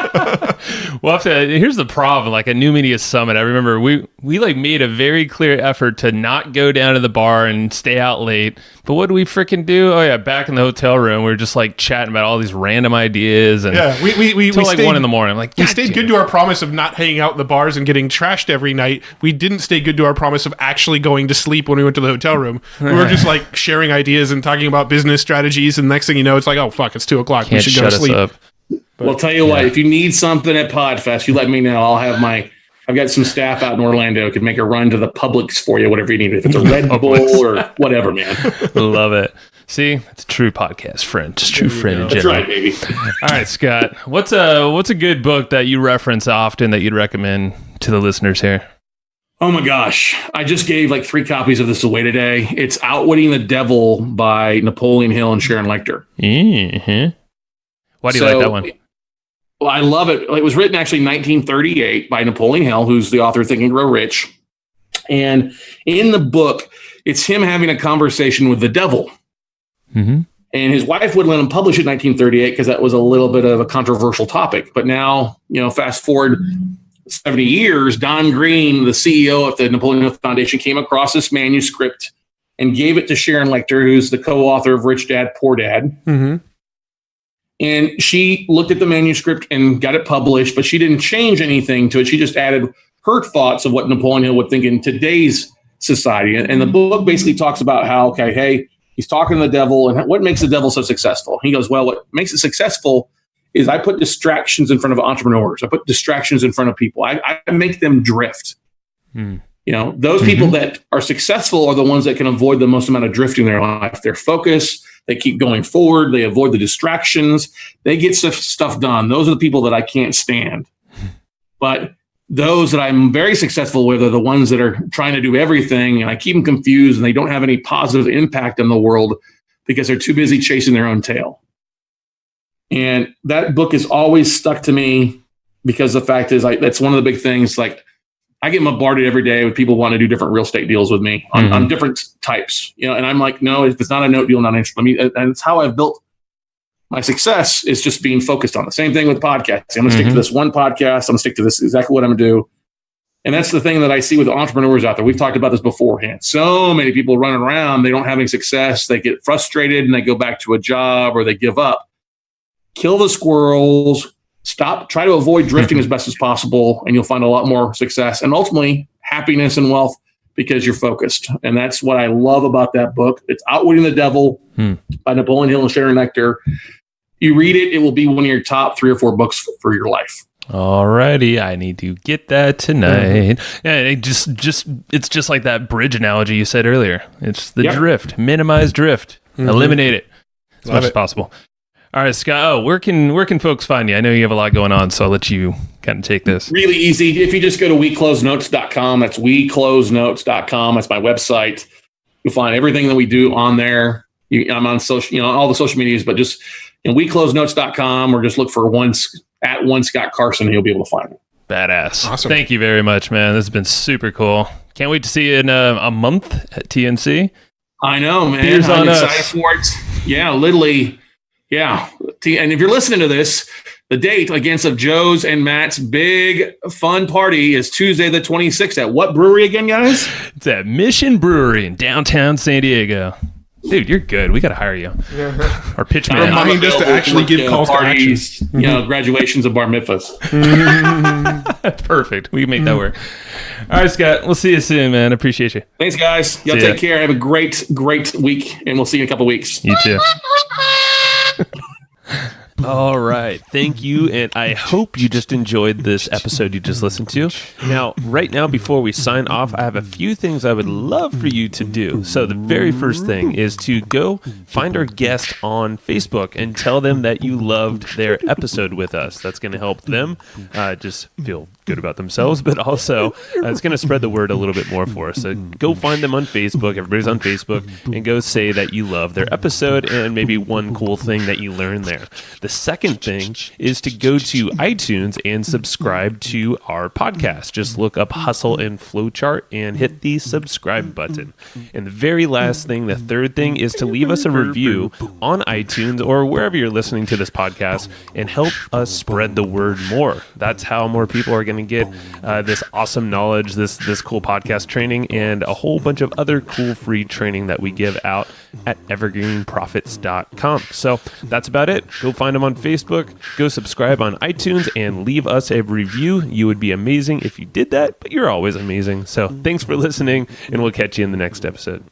Well, here's the problem. Like a New Media Summit, I remember we like made a very clear effort to not go down to the bar and stay out late. But what do we freaking do? Oh yeah, back in the hotel room, we were just like chatting about all these random ideas and we till like 1 a.m. I'm like, we stayed good to our promise of not hanging out in the bars and getting trashed every night. We didn't stay good to our promise of actually going to sleep when we went to the hotel room. We were just like sharing ideas and talking about business strategies, and next thing you know, it's like, oh fuck, it's 2:00. We should go to sleep. Up. Well, tell you what, if you need something at Podfest, you let me know. I've got some staff out in Orlando could make a run to the Publix for you, whatever you need. If it's a Red Bull or whatever, man. Love it. See, it's a true podcast friend. It's a true friend in general. That's right, baby. All right, Scott. What's a good book that you reference often that you'd recommend to the listeners here? Oh my gosh. I just gave like 3 copies of this away today. It's Outwitting the Devil by Napoleon Hill and Sharon Lechter. Mm-hmm. Why do you like that one? Well, I love it. It was written actually in 1938 by Napoleon Hill, who's the author of Think and Grow Rich. And in the book, it's him having a conversation with the devil. Mm-hmm. And his wife wouldn't let him publish it in 1938 because that was a little bit of a controversial topic. But now, fast forward 70 years, Don Green, the CEO of the Napoleon Hill Foundation, came across this manuscript and gave it to Sharon Lechter, who's the co-author of Rich Dad, Poor Dad. Mm-hmm. And she looked at the manuscript and got it published, but she didn't change anything to it. She just added her thoughts of what Napoleon Hill would think in today's society. And the book basically talks about how, he's talking to the devil and what makes the devil so successful. He goes, well, what makes it successful is I put distractions in front of entrepreneurs. I put distractions in front of people. I make them drift. Those people that are successful are the ones that can avoid the most amount of drifting in their life. They're focused. They keep going forward. They avoid the distractions. They get stuff done. Those are the people that I can't stand. But those that I'm very successful with are the ones that are trying to do everything, and I keep them confused, and they don't have any positive impact in the world because they're too busy chasing their own tail. And that book has always stuck to me because the fact is, that's one of the big things. Like, I get bombarded every day with people wanting to do different real estate deals with me on different types, and I'm like, no, if it's not a note deal, not interested. And it's how I've built my success is just being focused on the same thing with podcasting. I'm going to stick to this one podcast. I'm going to stick to this exactly what I'm going to do. And that's the thing that I see with entrepreneurs out there. We've talked about this beforehand. So many people running around, they don't have any success. They get frustrated and they go back to a job or they give up. Kill the squirrels. Try to avoid drifting as best as possible, and you'll find a lot more success and ultimately happiness and wealth because you're focused. And that's what I love about that book. It's Outwitting the Devil by Napoleon Hill and Sharon Lechter. You read it, it will be one of your top 3 or 4 books for your life. Alrighty, I need to get that tonight. Yeah, it's just like that bridge analogy you said earlier. It's the drift, minimize drift, eliminate it as much as possible. All right, Scott. Where can folks find you? I know you have a lot going on, so I'll let you kind of take this. Really easy. If you just go to weclosenotes.com, that's weclosenotes.com. That's my website. You'll find everything that we do on there. I'm on social, all the social medias, but just weclosenotes.com or just look for one Scott Carson and you'll be able to find it. Badass. Awesome. Thank you very much, man. This has been super cool. Can't wait to see you in a month at TNC. I know, man. Beers I'm on excited us. for it. Yeah, literally. Yeah. And if you're listening to this, the date against of Joe's and Matt's big fun party is Tuesday the 26th at what brewery again, guys? It's at Mission Brewery in downtown San Diego. Dude, you're good. We got to hire you. Our pitch man. Remind us to actually give calls parties, to action. Graduations of bar mitzvahs. Perfect. We can make that work. All right, Scott. We'll see you soon, man. Appreciate you. Thanks, guys. Y'all take care. Have a great week, and we'll see you in a couple of weeks. You too. All right. Thank you. And I hope you just enjoyed this episode you just listened to. Now, right now, before we sign off, I have a few things I would love for you to do. So the very first thing is to go find our guest on Facebook and tell them that you loved their episode with us. That's going to help them just feel good about themselves, but also it's going to spread the word a little bit more for us. So go find them on Facebook. Everybody's on Facebook, and go say that you love their episode and maybe one cool thing that you learned there. The second thing is to go to iTunes and subscribe to our podcast. Just look up Hustle and Flowchart and hit the subscribe button. And the very last thing, the third thing, is to leave us a review on iTunes or wherever you're listening to this podcast and help us spread the word more. That's how more people are going to get this awesome knowledge, this cool podcast training, and a whole bunch of other cool free training that we give out at evergreenprofits.com. So that's about it. Go find them on Facebook, go subscribe on iTunes, and leave us a review. You would be amazing if you did that, but you're always amazing. So thanks for listening, and we'll catch you in the next episode.